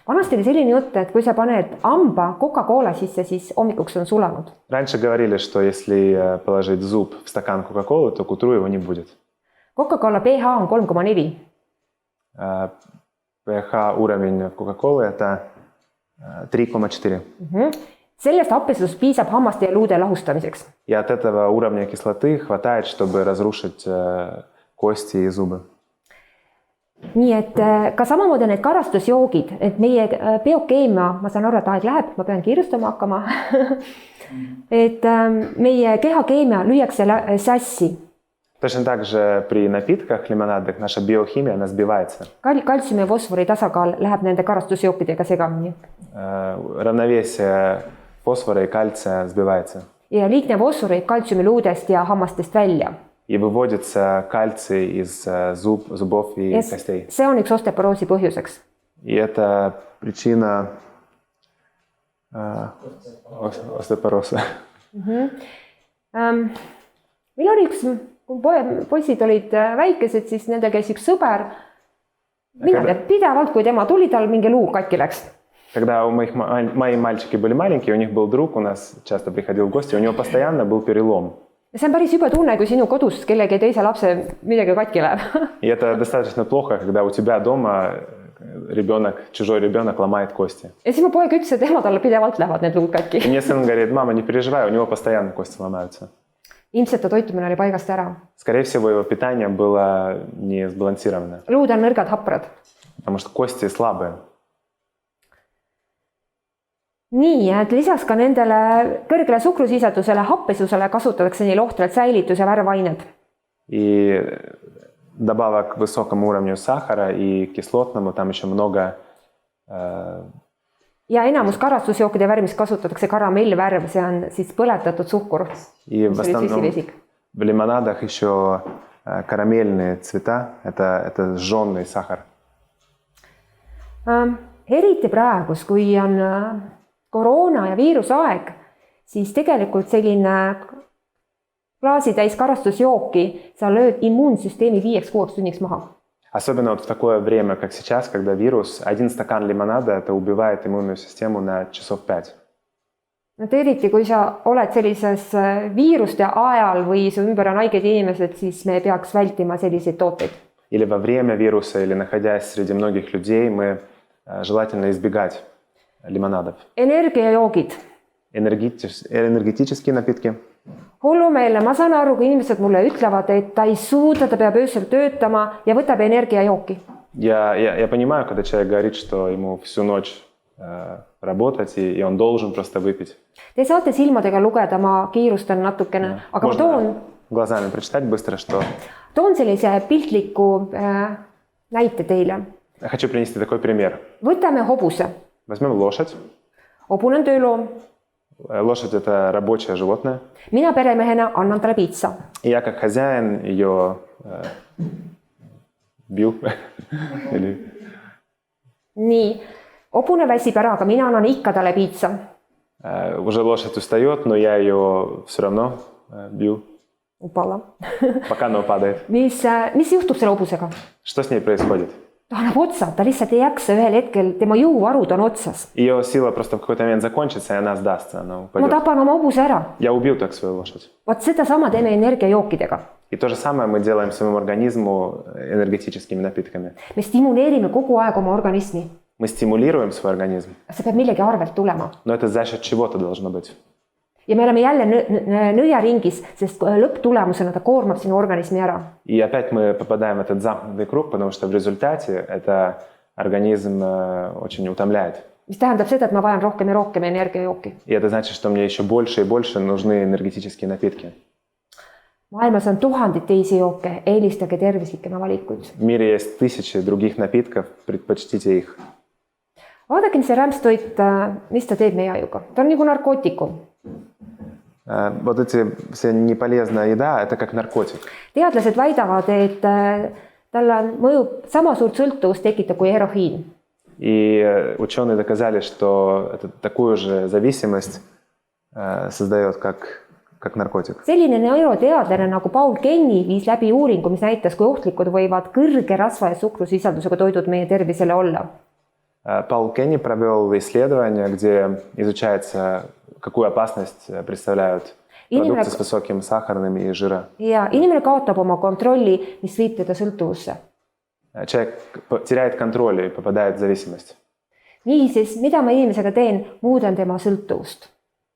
Speaker 1: Vanasti oli selline jutt, et kui sa paned amba Coca-Cola sisse, siis hommikuks on sulanud.
Speaker 2: Раньше говорили, что если положить зуб в стакан Coca-Cola, то к утру его не будет.
Speaker 1: Coca-Cola pH on 3,4.
Speaker 2: pH уровень Coca-Cola это 3,4.
Speaker 1: Sellest happesusest piisab hammaste ja luude lahustamiseks.
Speaker 2: И от этого уровня кислоты хватает, чтобы разрушить кости и зубы.
Speaker 1: Nii et ka samamoodi need karastusjoogid, et meie biokeemia, ma saan aru, et aeg läheb, ma pean kiirustama hakkama, et meie kehakeemia lüüakse sassi.
Speaker 2: Точно так же при напитках лимонадных наша биохимия, она сбивается.
Speaker 1: Kaltsiumi ja fosfori tasakaal läheb nende karastusjookidega segamini.
Speaker 2: Равновесие фосфора и кальция сбивается.
Speaker 1: Ja liigne fosfor viib kaltsiumi luudest ja hammastest välja.
Speaker 2: И выводится кальций из зубов и костей.
Speaker 1: See on üks osteoporoosi põhjuseks.
Speaker 2: И это причина остеопороза.
Speaker 1: Meil oli üks, kui poisid olid väikesed, siis nendel käis üks sõber. Mina tead, pidevalt, kui tema tuli, tal mingi luu katki läks.
Speaker 2: Когда мои мальчики были маленькие, у них был друг, у нас часто приходил в гости, у него постоянно был перелом.
Speaker 1: See on päris jube tunne, kui sinu kodus kellegi teise lapse midagi katki läheb.
Speaker 2: И это достаточно плохо, когда у тебя дома чужой ребенок ломает кости.
Speaker 1: Ja siis mu poeg ütles, et ema talle pidevalt lähevad need luud katki.
Speaker 2: И мне сын говорит, мама, не переживай, у него постоянно кости ломаются.
Speaker 1: Ilmselt ta toitumine oli paigast ära.
Speaker 2: Скорее всего, его питание было не сбалансировано.
Speaker 1: Luud on nõrgad haprad.
Speaker 2: Потому что кости слабые.
Speaker 1: Nii, et lisaks ka nendele kõrgele suhkrusisaldusele, happesusele kasutatakse neil ohtralt säilitus- ja värvained.
Speaker 2: И добавок к высокому уровню сахара и кислотному, там еще много...
Speaker 1: Ja enamus karastusjookide värvis kasutatakse karamellvärv, see on siis põletatud suhkur.
Speaker 2: И в основном в лимонадах еще карамельные цвета, это жжёный сахар.
Speaker 1: Eriti praegus, kui on koroona ja viirusaeg, siis tegelikult selline klaasitäis karastusjooki sa lööd immuunsüsteemi 5-6 tunniks maha.
Speaker 2: Особенно вот в такое время, как сейчас, когда вирус, 1 стакан лимонада, это убивает иммунную систему на часов 5.
Speaker 1: No eriti, kui sa oled sellises viiruste ajal või su ümber on haiged inimesed, siis me peaks vältima selliseid tooteid.
Speaker 2: Или во время вируса, или находясь среди многих людей, мы желательно избегать лимонадов.
Speaker 1: Energiajoogid.
Speaker 2: Энергетические напитки.
Speaker 1: Hullumeelne, ma saan aru, kui inimesed mulle ütlevad, et ta ei suuda, ta peab öösel töötama ja võtab energiajooki.
Speaker 2: Я понимаю, когда человек говорит, что ему всю ночь работать, и он должен просто выпить.
Speaker 1: Te saate silmadega lugeda, ma kiirustan natukene, aga ma
Speaker 2: глазами прочитать быстро, что...
Speaker 1: toon sellise piltliku näite teile.
Speaker 2: Я хочу принести такой пример.
Speaker 1: Võtame hobuse.
Speaker 2: Возьмем лошадь.
Speaker 1: Hobune on tööloom.
Speaker 2: Лошадь – это рабочее животное.
Speaker 1: Mina peremehena annan talle piitsa.
Speaker 2: И я как хозяин ее бью.
Speaker 1: Nii, hobune väsib ära, aga mina annan ikka talle piitsa.
Speaker 2: Уже лошадь устает, но я ее все равно бью.
Speaker 1: Upala.
Speaker 2: Пока она падает.
Speaker 1: Mis juhtub selle hobusega?
Speaker 2: Что с ней происходит?
Speaker 1: Ta annab otsa, ta lihtsalt ei jaksa ühel hetkel, tema jõuvarud on otsas.
Speaker 2: Ее сила просто в какой-то момент закончится, и она сдастся, она
Speaker 1: Ma
Speaker 2: упадет.
Speaker 1: tapan oma hobuse ära.
Speaker 2: Я убью так свою лошадь.
Speaker 1: Vaat seda sama teeme energiajookidega.
Speaker 2: И то же самое мы делаем своему организму энергетическими напитками.
Speaker 1: Me stimuleerime kogu aeg oma organismi.
Speaker 2: Мы стимулируем свой организм,
Speaker 1: See peab millegi arvelt tulema.
Speaker 2: но это за счет чего-то должно быть.
Speaker 1: Ja me oleme jälle nõiaringis, sest lõpptulemusena ta koormab sinu organismi ära.
Speaker 2: И опять мы попадаем в этот замкнутый круг, потому что в результате это организм очень утомляет.
Speaker 1: Mis tähendab seda, et ma vajan rohkem ja rohkem energiajooki.
Speaker 2: И это значит, что мне еще больше и больше нужны энергетические напитки.
Speaker 1: Maailmas on tuhandeid teisi jooke, eelistage tervislikema valikuid.
Speaker 2: В мире есть тысячи других напитков, предпочтите их.
Speaker 1: Vaadakem see rämpstoit, mis ta teeb meie ajuga. Ta on nagu narkootikum.
Speaker 2: Вот эти все неполезная еда, это как наркотик.
Speaker 1: Teadlased väidavad, et talle mõjub sama suurt sõltuvust tekitab kui herohiin.
Speaker 2: И ученые доказали, что это такую же зависимость создает, как наркотик.
Speaker 1: Selline neuroteadlane nagu Paul Kenny viis läbi uuringu, mis näitas, kui ohtlikud võivad kõrge rasva- ja suhkrusisaldusega toidud meie tervisele olla.
Speaker 2: Паул Кенни провел исследование, где изучается, какую опасность представляют продукты с высоким сахарным и жира.
Speaker 1: Ja inimene kaotab oma kontrolli, mis viib teda sõltuvusse.
Speaker 2: Человек теряет контроль и попадает в зависимость.
Speaker 1: Niisiis, mida ma inimesega teen, muudan tema sõltuvust.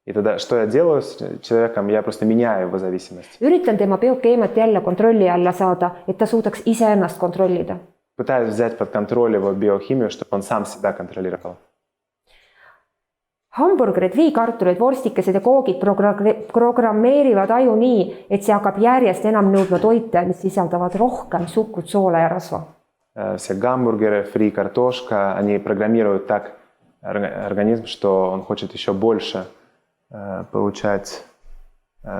Speaker 2: И тогда, что я делаю с человеком, я просто меняю его зависимость.
Speaker 1: Üritan tema biokeemiat jälle kontrolli alla saada, et ta suudaks iseennast kontrollida.
Speaker 2: Пытаюсь взять под контроль его биохимию, чтобы он сам себя контролировал.
Speaker 1: Hamburgerid, viikartulid, vorstikesed ja koogid programmeerivad aju nii, et see hakkab järjest enam nõudma toite, mis sisaldavad rohkem suhkrut, soola ja rasva.
Speaker 2: Все гамбургеры, фри, картошка, они программируют так организм, что он хочет еще больше получать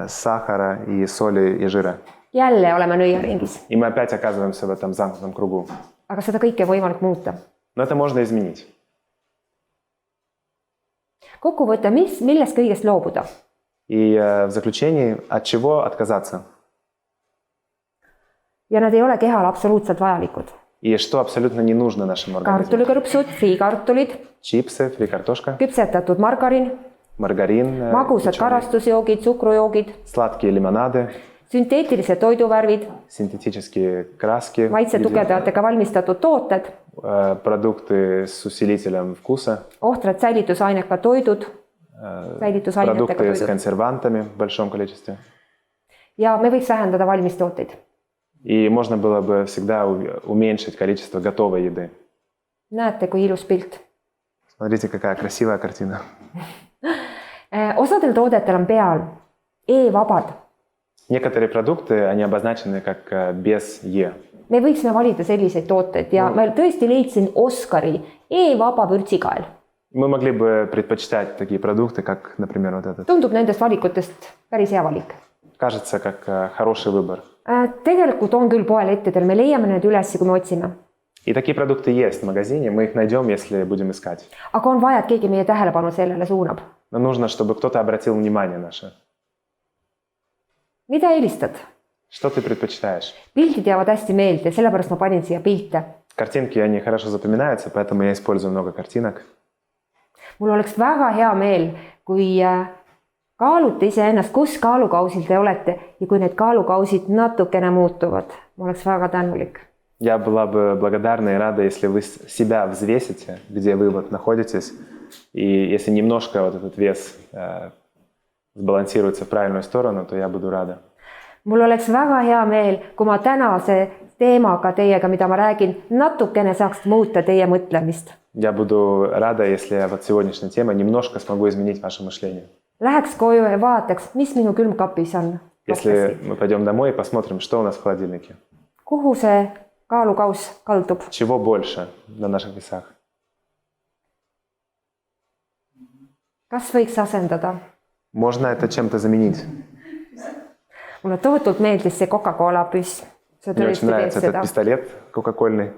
Speaker 2: сахара и соли и жира.
Speaker 1: Jälle oleme nõiaringis.
Speaker 2: И мы опять оказываемся в этом замкнутом кругу.
Speaker 1: Aga seda kõike võimalik muuta.
Speaker 2: Но это можно изменить.
Speaker 1: Kokkuvõte, millest kõigest loobuda?
Speaker 2: И в заключении, от чего отказаться?
Speaker 1: Ja nad ei ole kehal absoluutselt vajalikud.
Speaker 2: И что абсолютно не нужно нашему организму?
Speaker 1: Kartulikõrpsud, friikartulid,
Speaker 2: Чипсы, фри-картошка,
Speaker 1: küpsetatud margarin,
Speaker 2: маргарин,
Speaker 1: magusad karastusjoogid, suhkrujoogid,
Speaker 2: сладкие лимонады,
Speaker 1: sünteetilised toiduvärvid,
Speaker 2: синтетические краски,
Speaker 1: maitsetugevdajatega valmistatud tooted,
Speaker 2: продукты с усилителем вкуса,
Speaker 1: ohtrad säilitusainega toidud,
Speaker 2: продукты с консервантами в большом количестве.
Speaker 1: Ja me võiks vähendada valmistooteid.
Speaker 2: И можно было бы всегда уменьшить количество готовой еды.
Speaker 1: Näete, kui ilus pilt.
Speaker 2: Смотрите, какая красивая картина.
Speaker 1: Osadel toodetel on peal E-vabad.
Speaker 2: Некоторые продукты, они обозначены как без Е.
Speaker 1: Me võiksime valida selliseid tooteid ja ma tõesti leidsin Oskari E-vaba vürtsikael.
Speaker 2: Мы могли бы предпочитать такие продукты, как, например, вот этот.
Speaker 1: Tundub nendest valikutest päris hea valik.
Speaker 2: Кажется, как хороший выбор.
Speaker 1: Tegelikult on küll poelettedel, me leiame need üles, kui me otsime.
Speaker 2: И такие продукты есть в магазине, мы их найдем, если будем искать.
Speaker 1: Aga on vaja, et keegi meie tähelepanu sellele suunab.
Speaker 2: Но нужно, чтобы кто-то обратил внимание наше.
Speaker 1: Mida eelistad?
Speaker 2: Что ты предпочитаешь?
Speaker 1: Pildid jäävad hästi meelde, sellepärast ma panin siia pilte.
Speaker 2: Картинки, они хорошо запоминаются, поэтому я использую много картинок.
Speaker 1: Mul oleks väga hea meel, kui kaalute iseennast, kus kaalukausil te olete ja kui need kaalukausid natukene muutuvad. Ma oleks väga tänulik.
Speaker 2: Я была бы благодарна и рада, если вы себя взвесите, где вы вот находитесь, и если немножко вот этот вес сбалансируется в правильную сторону, то я буду рада.
Speaker 1: Mul oleks väga hea meel, kui ma tänase teemaga teiega, mida ma räägin, natukene saaks muuta teie mõtlemist.
Speaker 2: Я буду рада, если я вот сегодняшняя тема немножко смогу изменить ваше мышление.
Speaker 1: Läheks koju ja vaataks, mis minu külmkapis on.
Speaker 2: Если мы пойдем домой и посмотрим, что у нас в холодильнике.
Speaker 1: Kuhu see kaalukaus kaldub?
Speaker 2: Чего больше на наших весах?
Speaker 1: Kas võiks asendada?
Speaker 2: Можно это чем-то заменить.
Speaker 1: Mulle tohutult meeldis see Coca-Cola püss. See
Speaker 2: Мне очень
Speaker 1: tõesti teeb
Speaker 2: нравится этот
Speaker 1: seda.
Speaker 2: пистолет кока-кольный.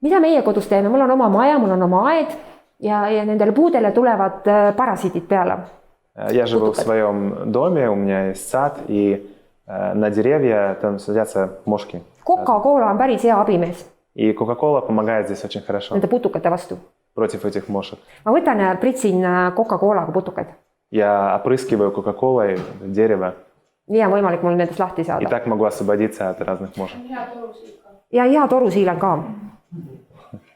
Speaker 1: Mida meie kodus teeme? Mul on oma maja, mul on oma aed ja nendele puudele tulevad parasiidid peale.
Speaker 2: Я живу в своем доме, у меня есть сад, и на деревья там садятся мошки.
Speaker 1: Coca-Cola on päris hea abimees
Speaker 2: И Coca-Cola помогает здесь очень хорошо
Speaker 1: nende putukate vastu.
Speaker 2: против этих мошек.
Speaker 1: Ma võtan ja pritsin Coca-Colaga putukaid.
Speaker 2: Я опрыскиваю Coca-Colой дерево,
Speaker 1: Nii on võimalik mul nendest lahti
Speaker 2: и
Speaker 1: saada.
Speaker 2: так могу освободиться от разных мошек.
Speaker 3: hea torusiil ka.
Speaker 1: Ja hea torusiil on ka.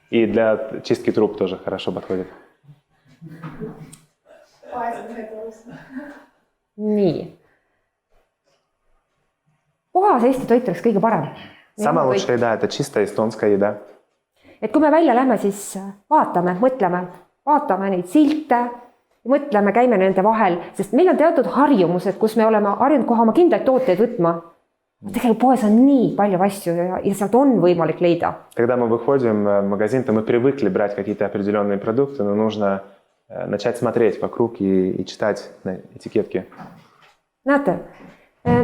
Speaker 2: И для чистки труб тоже хорошо подходит.
Speaker 3: Vaesed mehed torusid.
Speaker 1: Nii. Puhas Eesti toit oleks kõige parem.
Speaker 2: Самая лучшая еда – это чистая эстонская еда.
Speaker 1: Et kui me välja lähme, siis vaatame, mõtleme, vaatame neid silte, mõtleme, käime nende vahel, sest meil on teatud harjumused, kus me oleme harjunud kohe oma kindlaid tooteid võtma. Tegelikult poes on nii palju asju ja sealt on võimalik leida.
Speaker 2: Когда мы выходим в магазин, то мы привыкли брать какие-то определенные продукты, но нужно начать смотреть вокруг и читать этикетки.
Speaker 1: Näete,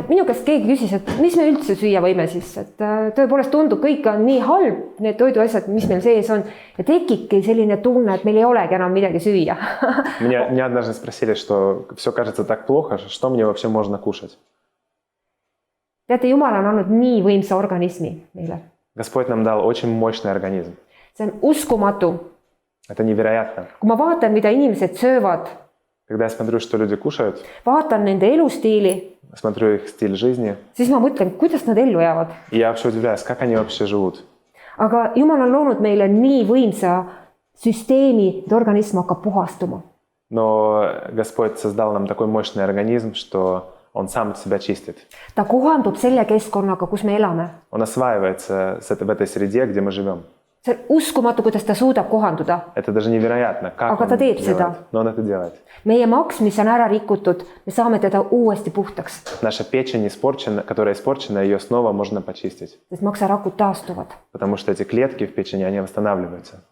Speaker 1: minu käest keegi küsis, et mis me üldse süüa võime siis, et tõepoolest tundub, kõik on nii halb, need toiduasjad, mis meil sees on, ja tekibki selline tunne, et meil ei olegi enam midagi süüa.
Speaker 2: Меня однажды спросили, что все кажется так плохо, что мне вообще можно кушать.
Speaker 1: Teate, Jumal on andnud nii võimsa organismi meile.
Speaker 2: Господь нам дал очень мощный организм.
Speaker 1: See on uskumatu.
Speaker 2: Это невероятно.
Speaker 1: Kui ma vaatan, mida inimesed söövad,
Speaker 2: Когда я смотрю, что люди кушают,
Speaker 1: vaatan nende elustiili,
Speaker 2: смотрю их стиль жизни,
Speaker 1: siis ma mõtlen, kuidas nad ellu jäävad.
Speaker 2: и я вообще удивляюсь, как они вообще живут.
Speaker 1: Aga Jumal on loonud meile nii võimsa süsteemi, et organism hakkab puhastuma.
Speaker 2: Но Господь создал нам такой мощный организм, что Он сам себя чистит.
Speaker 1: Ta kohandub selle keskkonnaga, kus me elame.
Speaker 2: Он осваивается в этой среде, где мы живем.
Speaker 1: See on uskumatu, kuidas ta suudab kohanduda.
Speaker 2: Это даже невероятно, как
Speaker 1: Aga
Speaker 2: он
Speaker 1: ta teeb
Speaker 2: делает.
Speaker 1: seda.
Speaker 2: Но он это делает.
Speaker 1: Meie maks, mis on ära rikutud, me saame teda uuesti puhtaks,
Speaker 2: Наша печень испорчена, которая испорчена, ее снова можно почистить.
Speaker 1: sest maksarakud taastuvad.
Speaker 2: Потому что эти клетки в печени, они восстанавливаются.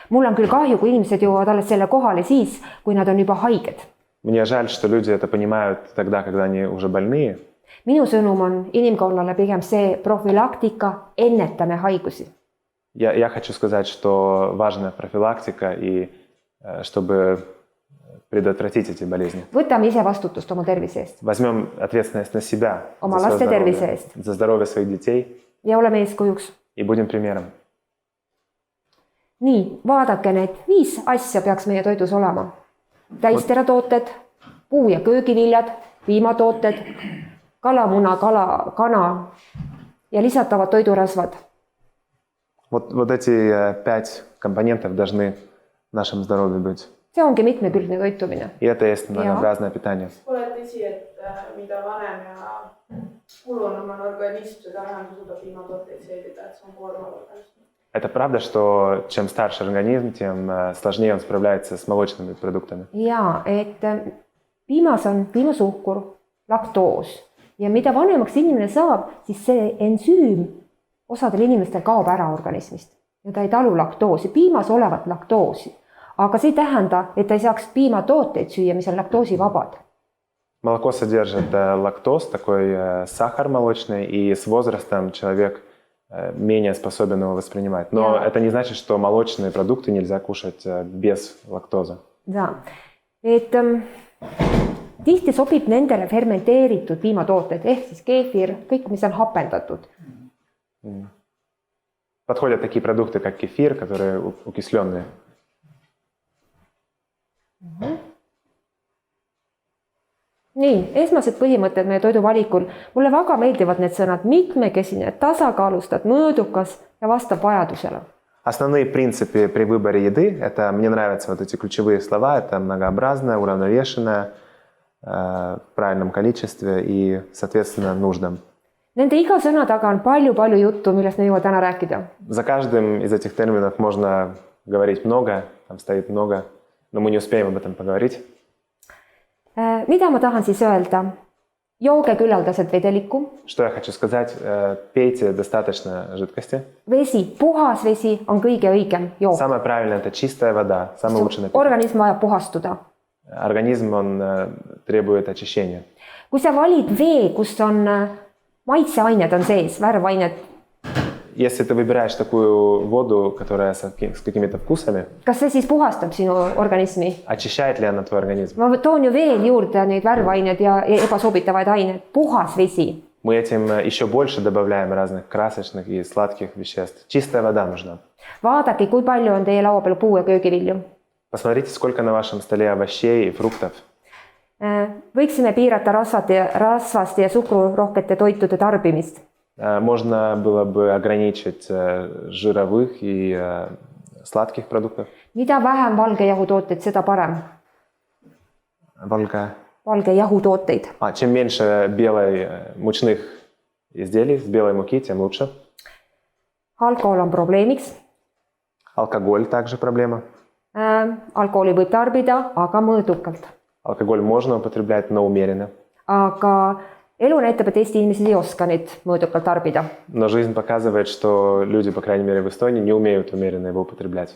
Speaker 1: Mul on küll kahju, kui inimesed jõuavad alles selle kohale siis, kui nad on juba haiged.
Speaker 2: Мне жаль, что люди это понимают тогда, когда они уже больные.
Speaker 1: Minu sõnum on inimkonnale pigem see profülaktika, ennetame haigusi.
Speaker 2: Я хочу сказать, что важна профилактика, и чтобы предотвратить эти болезни.
Speaker 1: Võtame ise vastutust oma tervise eest
Speaker 2: Возьмем ответственность на себя
Speaker 1: Oma
Speaker 2: за
Speaker 1: laste
Speaker 2: свое
Speaker 1: tervise
Speaker 2: здоровье,
Speaker 1: eest.
Speaker 2: за здоровье своих детей
Speaker 1: ja oleme eeskujuks.
Speaker 2: и будем примером.
Speaker 1: Nii, vaadake, need 5 asja peaks meie toidus olema. Täisteratooted, puu- ja köögiviljad, piimatooted, kalamuna, kana ja lisatavad toidurasvad.
Speaker 2: Вот эти 5 компонентов должны в нашем здоровье быть.
Speaker 1: See ongi mitmekülgne toitumine.
Speaker 2: И это есть многообразное питание.
Speaker 3: Pole tõsi, et mida vanem ja kulunum on organism, seda vähem suudab piimatooteid seedida, et see on koormav organism.
Speaker 2: Это правда, что чем старше организм, тем сложнее он справляется с молочными продуктами.
Speaker 1: Ja, et piimas on piimasuhkur, laktoos ja mida vanemaks inimene saab, siis see ensüüm osadel inimestel kaob ära organismist ja ta ei talu laktoosi, piimas olevat laktoosi. Aga see ei tähenda, et ta ei saaks piimatooteid süüa, mis on laktoosivabad.
Speaker 2: Молоко содержит лактоз, такой сахар молочный, и с возрастом человек менее способен его воспринимать. Но это не значит, что молочные продукты нельзя кушать без лактоза.
Speaker 1: Ja, et tihti sobib nendele fermenteeritud piimatooted ehk siis keefir, kõik, mis on hapendatud.
Speaker 2: Подходят такие продукты, как кефир, которые укисленные.
Speaker 1: Nii, esmased põhimõtted meie toiduvalikul. Mulle väga meeldivad need sõnad mitmekesine, tasakaalustat, mõõdukas ja vastab vajadusele.
Speaker 2: Основные принципы при выборе еды, это мне нравятся вот эти ключевые слова, это многообразное, уравновешенное, в правильном количестве и, соответственно, нуждам.
Speaker 1: Nende iga sõna taga on palju juttu, millest me jõuame täna rääkida.
Speaker 2: За каждым из этих терминов можно говорить много, там стоит много, но мы не успеем об этом поговорить.
Speaker 1: Mida ma tahan siis öelda? Jooge küllaldaselt vedelikku.
Speaker 2: Что я хочу сказать? Пейте достаточно жидкости.
Speaker 1: Vesi, puhas vesi on kõige õigem jook.
Speaker 2: Самое правильное – это чистая вода, самый лучший напиток.
Speaker 1: Organism vajab puhastuda.
Speaker 2: Организм, он требует очищения.
Speaker 1: Kui sa valid vee, kus on maitseained on sees, värvained,
Speaker 2: Если ты выбираешь такую воду, которая с какими-то вкусами,
Speaker 1: kas see siis puhastab sinu organismi?
Speaker 2: очищает ли она твой организм?
Speaker 1: Ma toon ju veel juurde neid värvained ja ebasobitavaid aineid. Puhas vesi.
Speaker 2: Мы этим еще больше добавляем разных красочных и сладких веществ. Чистая вода нужна.
Speaker 1: Vaadake, kui palju on teie laua peal puu- ja köögivilju.
Speaker 2: Посмотрите, сколько на вашем столе овощей и фруктов.
Speaker 1: Võiksime piirata rasvaste ja suhkrurohkete toitude tarbimist.
Speaker 2: Можно было бы ограничить жировых и сладких продуктов.
Speaker 1: Mida vähem valgejahutooteid, seda parem. Valgejahutooteid.
Speaker 2: Чем меньше мучных изделий с белой муки, тем лучше.
Speaker 1: Alkohol on probleemiks.
Speaker 2: Алкоголь также проблема.
Speaker 1: Alkoholi võib tarbida, aga mõõdukalt.
Speaker 2: Алкоголь можно употреблять, но умеренно.
Speaker 1: Aga elu näitab, et Eesti inimesed ei oska neid mõõdukalt tarbida.
Speaker 2: Но жизнь показывает, что люди, по крайней мере в Эстонии, не умеют умеренно его употреблять.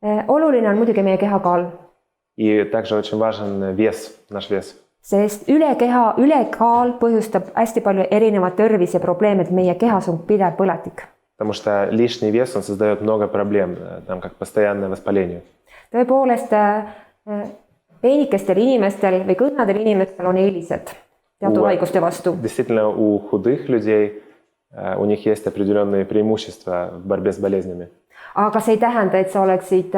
Speaker 1: Oluline on muidugi meie kehakaal.
Speaker 2: И также очень важен вес, наш вес.
Speaker 1: Sest ülekaal põhjustab hästi palju erinevaid terviseprobleeme, et meie kehas on pidev põletik.
Speaker 2: Потому что лишний вес, он создает много проблем, там, как постоянное воспаление.
Speaker 1: Tõepoolest, peenikestel inimestel või kõnnadel inimestel on eelised teatud haiguste vastu.
Speaker 2: Действительно, у худых людей у них есть определенные преимущества в борьбе с болезнями.
Speaker 1: Aga see ei tähenda, et sa oleksid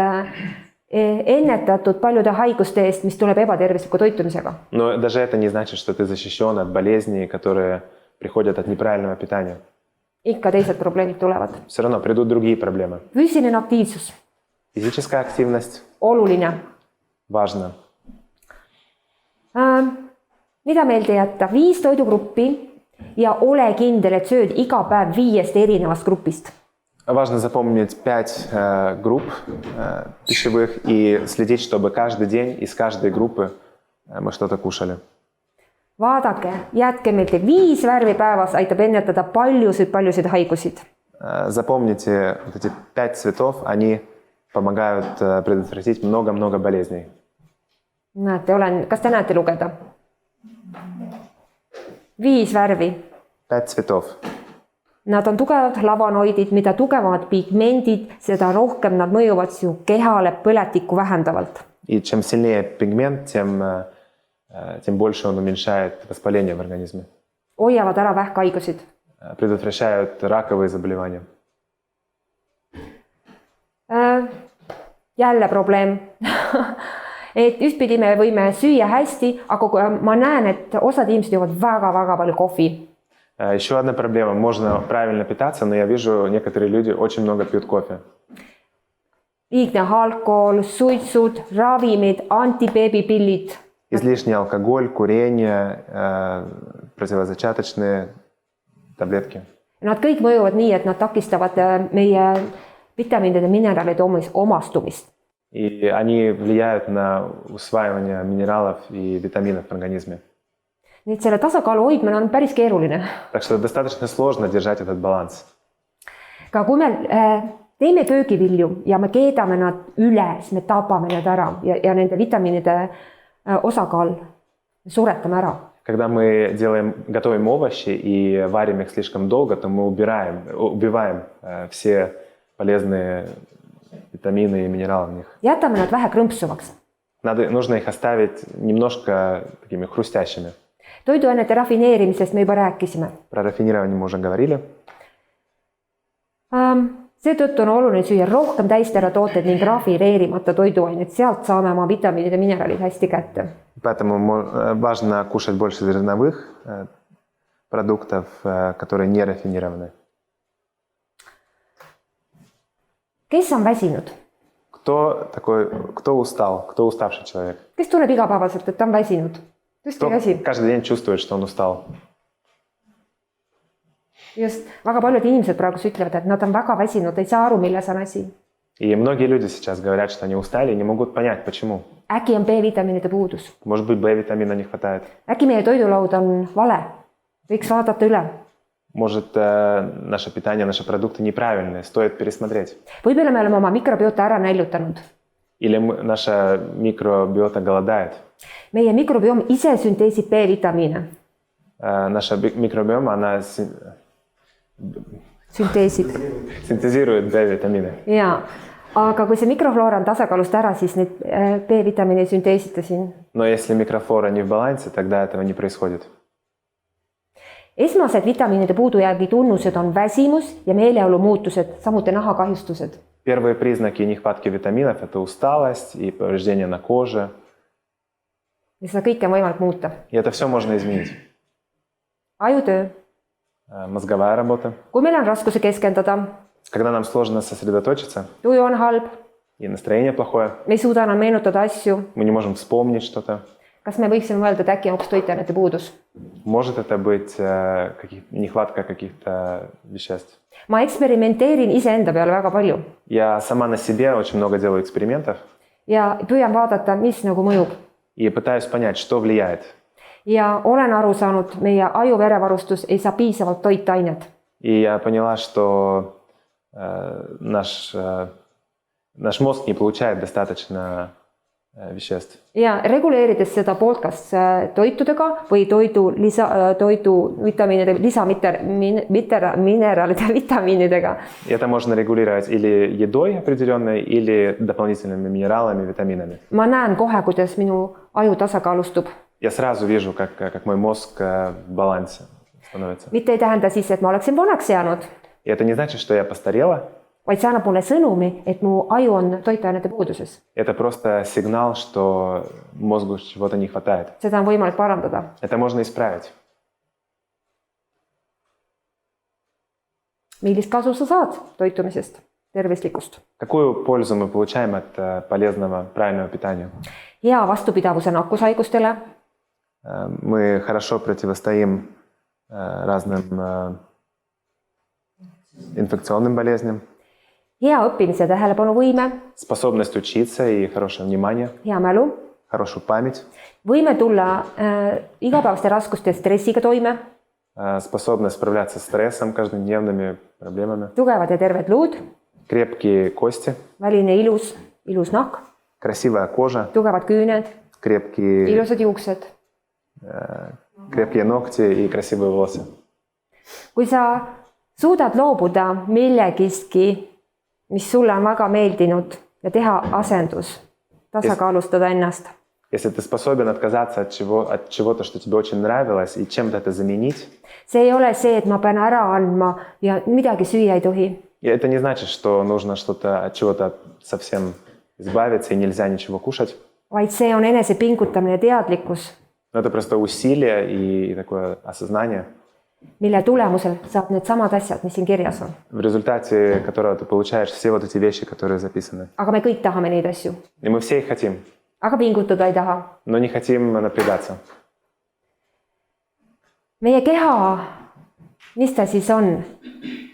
Speaker 1: ennetatud paljude haiguste eest, mis tuleb ebatervisliku toitumisega.
Speaker 2: Но даже это не значит, что ты защищен от болезней, которые приходят от неправильного питания.
Speaker 1: Ikka teised probleemid tulevad.
Speaker 2: Все равно придут другие проблемы.
Speaker 1: Füüsiline aktiivsus.
Speaker 2: Физическая активность.
Speaker 1: Oluline.
Speaker 2: Важно.
Speaker 1: Mida meelde jätta? 5 toidugruppi ja ole kindel, et sööd iga päev 5 erinevast grupist.
Speaker 2: Важно запомнить 5 групп пищевых и следить, чтобы каждый день из каждой группы мы что-то кушали.
Speaker 1: Vaadake, jätke meelde 5 värvi päevas aitab ennetada paljusid haigusid.
Speaker 2: Запомните вот эти 5 цветов, они помогают предотвратить много-много болезней.
Speaker 1: Näete, kas te näete lugeda? 5 värvi.
Speaker 2: 5 цветов.
Speaker 1: Nad on tugevad lavanoidid, mida tugevamad pigmendid, seda rohkem nad mõjuvad su kehale põletikku vähendavalt.
Speaker 2: И чем сильнее пигмент, тем больше он уменьшает воспаление в организме.
Speaker 1: Hoiavad ära vähkhaigusid.
Speaker 2: Предотвращают раковые заболевания.
Speaker 1: Jälle probleem. Et ühtpidi me võime süüa hästi, aga ma näen, et osad inimesed joovad väga palju kohvi.
Speaker 2: Еще одна проблема. Можно правильно питаться, но я вижу, некоторые люди очень много пьют кофе.
Speaker 1: Liigne alkohol, suitsud, ravimid, antibeebipillid.
Speaker 2: Излишний алкоголь, курение, противозачаточные таблетки.
Speaker 1: Nad kõik mõjuvad nii, et nad takistavad meie vitamiinide ja mineraalide omastumist.
Speaker 2: И они влияют на усваивание минералов и витаминов в организме.
Speaker 1: Nii et selle tasakaalu hoidmine on päris keeruline.
Speaker 2: Так что достаточно сложно держать этот баланс.
Speaker 1: Ka kui me teeme köögivilju ja me keedame nad üle, siis me tapame need ära ja nende vitamiinide osakaal suretame ära.
Speaker 2: Когда мы готовим овощи и варим их слишком долго, то мы убиваем все полезные витамины и минералы в них.
Speaker 1: Jätame nad vähe krõmpsuvaks.
Speaker 2: Нужно их оставить немножко такими хрустящими.
Speaker 1: Toiduainete rafineerimisest me juba rääkisime.
Speaker 2: Про рафинирование мы уже говорили.
Speaker 1: Seetõttu on oluline süüa rohkem täisteratooteid ning rafineerimata toiduaineid. Sealt saame oma vitamiinid ja mineraalid hästi kätte.
Speaker 2: Поэтому важно кушать больше зерновых продуктов, которые не рафинированы.
Speaker 1: Kes on väsinud?
Speaker 2: Кто устал? Кто уставший человек?
Speaker 1: Kes tunneb igapäevaselt, et ta on väsinud?
Speaker 2: Кто каждый день чувствует, что он устал?
Speaker 1: Just, väga paljud inimesed praegu ütlevad, et nad on väga väsinud, ei saa aru, milles on asi.
Speaker 2: И многие люди сейчас говорят, что они устали и не могут понять, почему.
Speaker 1: Äkki on B-vitamiinide puudus.
Speaker 2: Может быть, B-витамина не хватает.
Speaker 1: Äkki meie toidulaud on vale. Võiks vaadata üle.
Speaker 2: Может, наше питание, наши продукты неправильные, стоит пересмотреть.
Speaker 1: Võib-olla me oleme oma mikrobiota ära näljutanud.
Speaker 2: Или наша микробиота голодает.
Speaker 1: Meie mikrobioom ise sünteesib B-vitamiine.
Speaker 2: Наша микробиома, она
Speaker 1: Sünteesib.
Speaker 2: синтезирует B-витамины.
Speaker 1: Jaa, aga kui see mikrofloora on tasakaalust ära, siis need B-vitamiini sünteesita siin.
Speaker 2: Но если микрофлора не в балансе, тогда этого не происходит.
Speaker 1: Esmased vitamiinide puudujäägi tunnused on väsimus ja meeleolu muutused, samuti nahakahjustused.
Speaker 2: Первые признаки нехватки витаминов – это усталость и повреждения на коже.
Speaker 1: Ja seda kõike on võimalik muuta.
Speaker 2: И это все можно изменить.
Speaker 1: Ajutöö.
Speaker 2: Мозговая работа.
Speaker 1: Kui meil on raskuse keskenduda,
Speaker 2: Когда нам сложно сосредоточиться
Speaker 1: tuju on halb,
Speaker 2: и настроение плохое,
Speaker 1: me ei suuda enam meenutada asju,
Speaker 2: мы не можем вспомнить что-то.
Speaker 1: kas me võiksime mõelda, et äkki on hoopis toitainete puudus?
Speaker 2: Может это быть нехватка каких-то веществ.
Speaker 1: Ma eksperimenteerin iseenda peale väga palju
Speaker 2: Я сама на себе очень много делаю экспериментов
Speaker 1: ja püüan vaadata, mis nagu mõjub.
Speaker 2: и пытаюсь понять, что влияет.
Speaker 1: Ja olen aru saanud, meie aju-verevarustus ei saa piisavalt toitainet.
Speaker 2: И я поняла, что наш мозг не получает достаточно веществ.
Speaker 1: Ja reguleerides seda poolt kas toitudega või toidu vitamiinide, mineraalide vitamiinidega.
Speaker 2: И это можно регулировать или едой определенной, или дополнительными минералами, витаминами.
Speaker 1: Ma näen kohe, kuidas minu aju tasakaalustub.
Speaker 2: Я сразу вижу, как мой мозг в балансе становится.
Speaker 1: Mitte ei tähenda siis, et ma oleksin vanaks jäänud,
Speaker 2: И это не значит, что я постарела.
Speaker 1: vaid see annab mulle sõnumi, et mu aju on toitainete puuduses.
Speaker 2: Это просто сигнал, что мозгу чего-то не хватает.
Speaker 1: Seda on võimalik parandada.
Speaker 2: Это можно исправить.
Speaker 1: Millist kasu sa saad toitumisest, tervislikust?
Speaker 2: Какую пользу мы получаем от полезного, правильного питания?
Speaker 1: Hea vastupidavuse nakkushaigustele,
Speaker 2: Мы хорошо противостоим разным инфекционным болезням.
Speaker 1: hea õppimise tähelepanuvõime,
Speaker 2: Способность учиться и хорошее внимание,
Speaker 1: hea mälu,
Speaker 2: хорошую память,
Speaker 1: võime tulla igapäevaste raskuste ja stressiga toime,
Speaker 2: способность справляться с стрессом, каждодневными проблемами,
Speaker 1: tugevad ja terved luud,
Speaker 2: крепкие кости,
Speaker 1: väline ilus nahk,
Speaker 2: красивая кожа,
Speaker 1: tugevad küüned,
Speaker 2: крепкие
Speaker 1: ilusad juuksed.
Speaker 2: ногти и красивые волосы.
Speaker 1: Kui sa suudad loobuda millegistki, mis sulle on väga meeldinud ja teha asendus, tasakaalustada ennast.
Speaker 2: Если ты способен отказаться от чего-то, что тебе очень нравилось, и чем-то это заменить,
Speaker 1: See ei ole see, et ma pean ära andma ja midagi süüa ei tohi.
Speaker 2: и это не значит, что нужно от чего-то совсем избавиться и нельзя ничего кушать.
Speaker 1: Vaid see on enese pingutamine ja teadlikkus,
Speaker 2: Но это просто усилие и такое осознание,
Speaker 1: mille tulemusel saab need samad asjad, mis siin kirjas on.
Speaker 2: в результате которого ты получаешь все вот эти вещи, которые записаны.
Speaker 1: Aga me kõik tahame neid asju.
Speaker 2: И мы все их хотим,
Speaker 1: Aga pingutada ei taha.
Speaker 2: но не хотим напрягаться.
Speaker 1: Meie keha, mis ta siis on?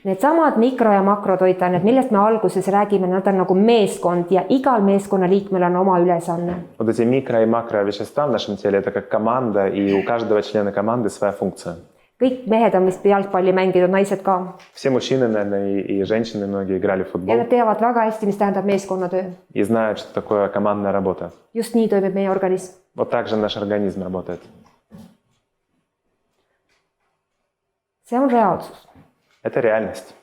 Speaker 1: Need samad mikro- ja makrotoitained, millest me alguses räägime, nad on nagu meeskond ja igal meeskonna liikmel on oma ülesanne.
Speaker 2: Вот эти микро- и макровещества в нашем теле – это как команда, и у каждого члена команды своя функция.
Speaker 1: Kõik mehed on vist jalgpalli mänginud, naised ka.
Speaker 2: Все мужчины, наверное, и женщины многие играли в
Speaker 1: Ja
Speaker 2: футбол
Speaker 1: nad teavad väga hästi, mis tähendab meeskonnatöö.
Speaker 2: и знают, что такое командная работа.
Speaker 1: Just nii toimib meie organism.
Speaker 2: Вот так же наш организм работает.
Speaker 1: See on reaalsus.
Speaker 2: Это реальность.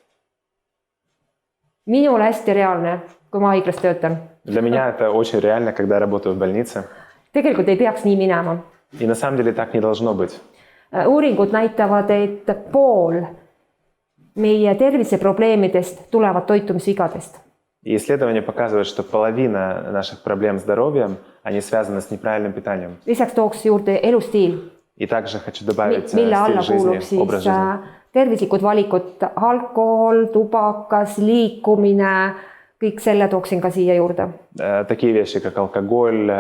Speaker 1: Minule hästi reaalne, kui ma haiglas töötan.
Speaker 2: Для меня это очень реально, когда я работаю в больнице.
Speaker 1: Tegelikult ei peaks nii minema.
Speaker 2: И на самом деле так не должно быть.
Speaker 1: Uuringud näitavad, et pool meie terviseprobleemidest tulevad toitumisvigadest.
Speaker 2: И исследования показывают, что половина наших проблем с здоровьем, они связаны с неправильным питанием.
Speaker 1: Lisaks tooks juurde elustiil,
Speaker 2: И также хочу добавить
Speaker 1: mille alla
Speaker 2: стиль
Speaker 1: kuulub
Speaker 2: жизни, образ
Speaker 1: siis
Speaker 2: жизни.
Speaker 1: tervislikud valikud, alkohol, tubakas, liikumine, kõik selle tooksin ka siia juurde.
Speaker 2: Такие вещи, как алкоголь,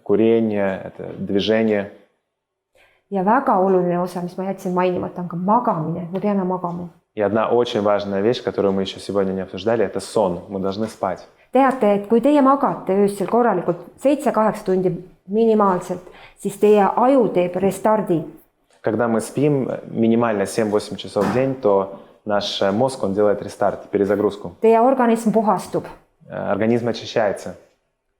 Speaker 2: курение, это движение.
Speaker 1: Ja väga oluline osa, mis ma jätsin mainimata, on ka magamine. Me peame magama.
Speaker 2: И одна очень важная вещь, которую мы еще сегодня не обсуждали, это сон. Мы должны спать.
Speaker 1: Teate, et kui teie magate öösel korralikult 7-8 tundi minimaalselt, siis teie aju teeb restardi.
Speaker 2: Когда мы спим минимально 7-8 часов в день, то наш мозг, он делает рестарт, перезагрузку.
Speaker 1: Teie organism puhastub.
Speaker 2: Организм очищается.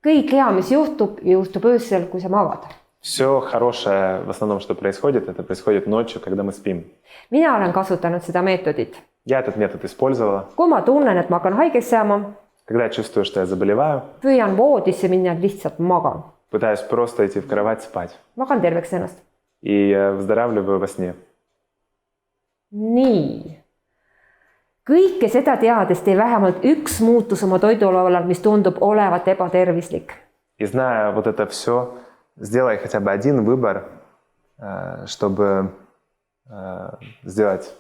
Speaker 1: Kõik hea, mis juhtub öösel, kui sa magad.
Speaker 2: Все хорошее, в основном, что происходит, это происходит ночью, когда мы спим.
Speaker 1: Mina olen kasutanud seda meetodit.
Speaker 2: Я этот метод использовала.
Speaker 1: Kui ma tunnen, et ma hakkan haigeks jääma,
Speaker 2: Когда я чувствую, что я заболеваю,
Speaker 1: püüan voodisse minna, lihtsalt magan.
Speaker 2: пытаюсь просто идти в кровать спать.
Speaker 1: Magan terveks ennast.
Speaker 2: И выздоравливаю во сне.
Speaker 1: Nii. Kõike seda teades tee vähemalt üks muutus oma toidualal, mis tundub olevat ebatervislik.
Speaker 2: И зная вот это все, сделай хотя бы один выбор, чтобы сделать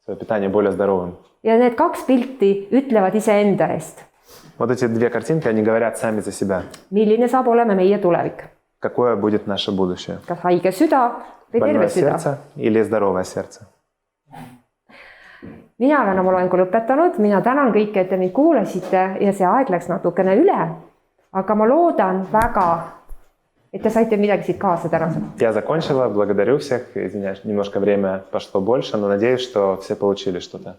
Speaker 2: свое питание более здоровым.
Speaker 1: Ja need 2 pilti ütlevad iseenda eest.
Speaker 2: Вот эти 2 картинки, они говорят сами за себя.
Speaker 1: Milline saab olema meie tulevik?
Speaker 2: Какое будет наше будущее?
Speaker 1: Kas haige süda või terve
Speaker 2: Больное
Speaker 1: süda?
Speaker 2: сердце или здоровое сердце?
Speaker 1: Mina olen oma loengu lõpetanud, mina tänan kõike, et te mind kuulasite ja see aeg läks natukene üle. Aga ma loodan väga, et te saite midagi siit kaasa tänasel.
Speaker 2: Я закончила, благодарю всех. Извиняюсь, немножко время пошло больше, но надеюсь, что все получили что-то.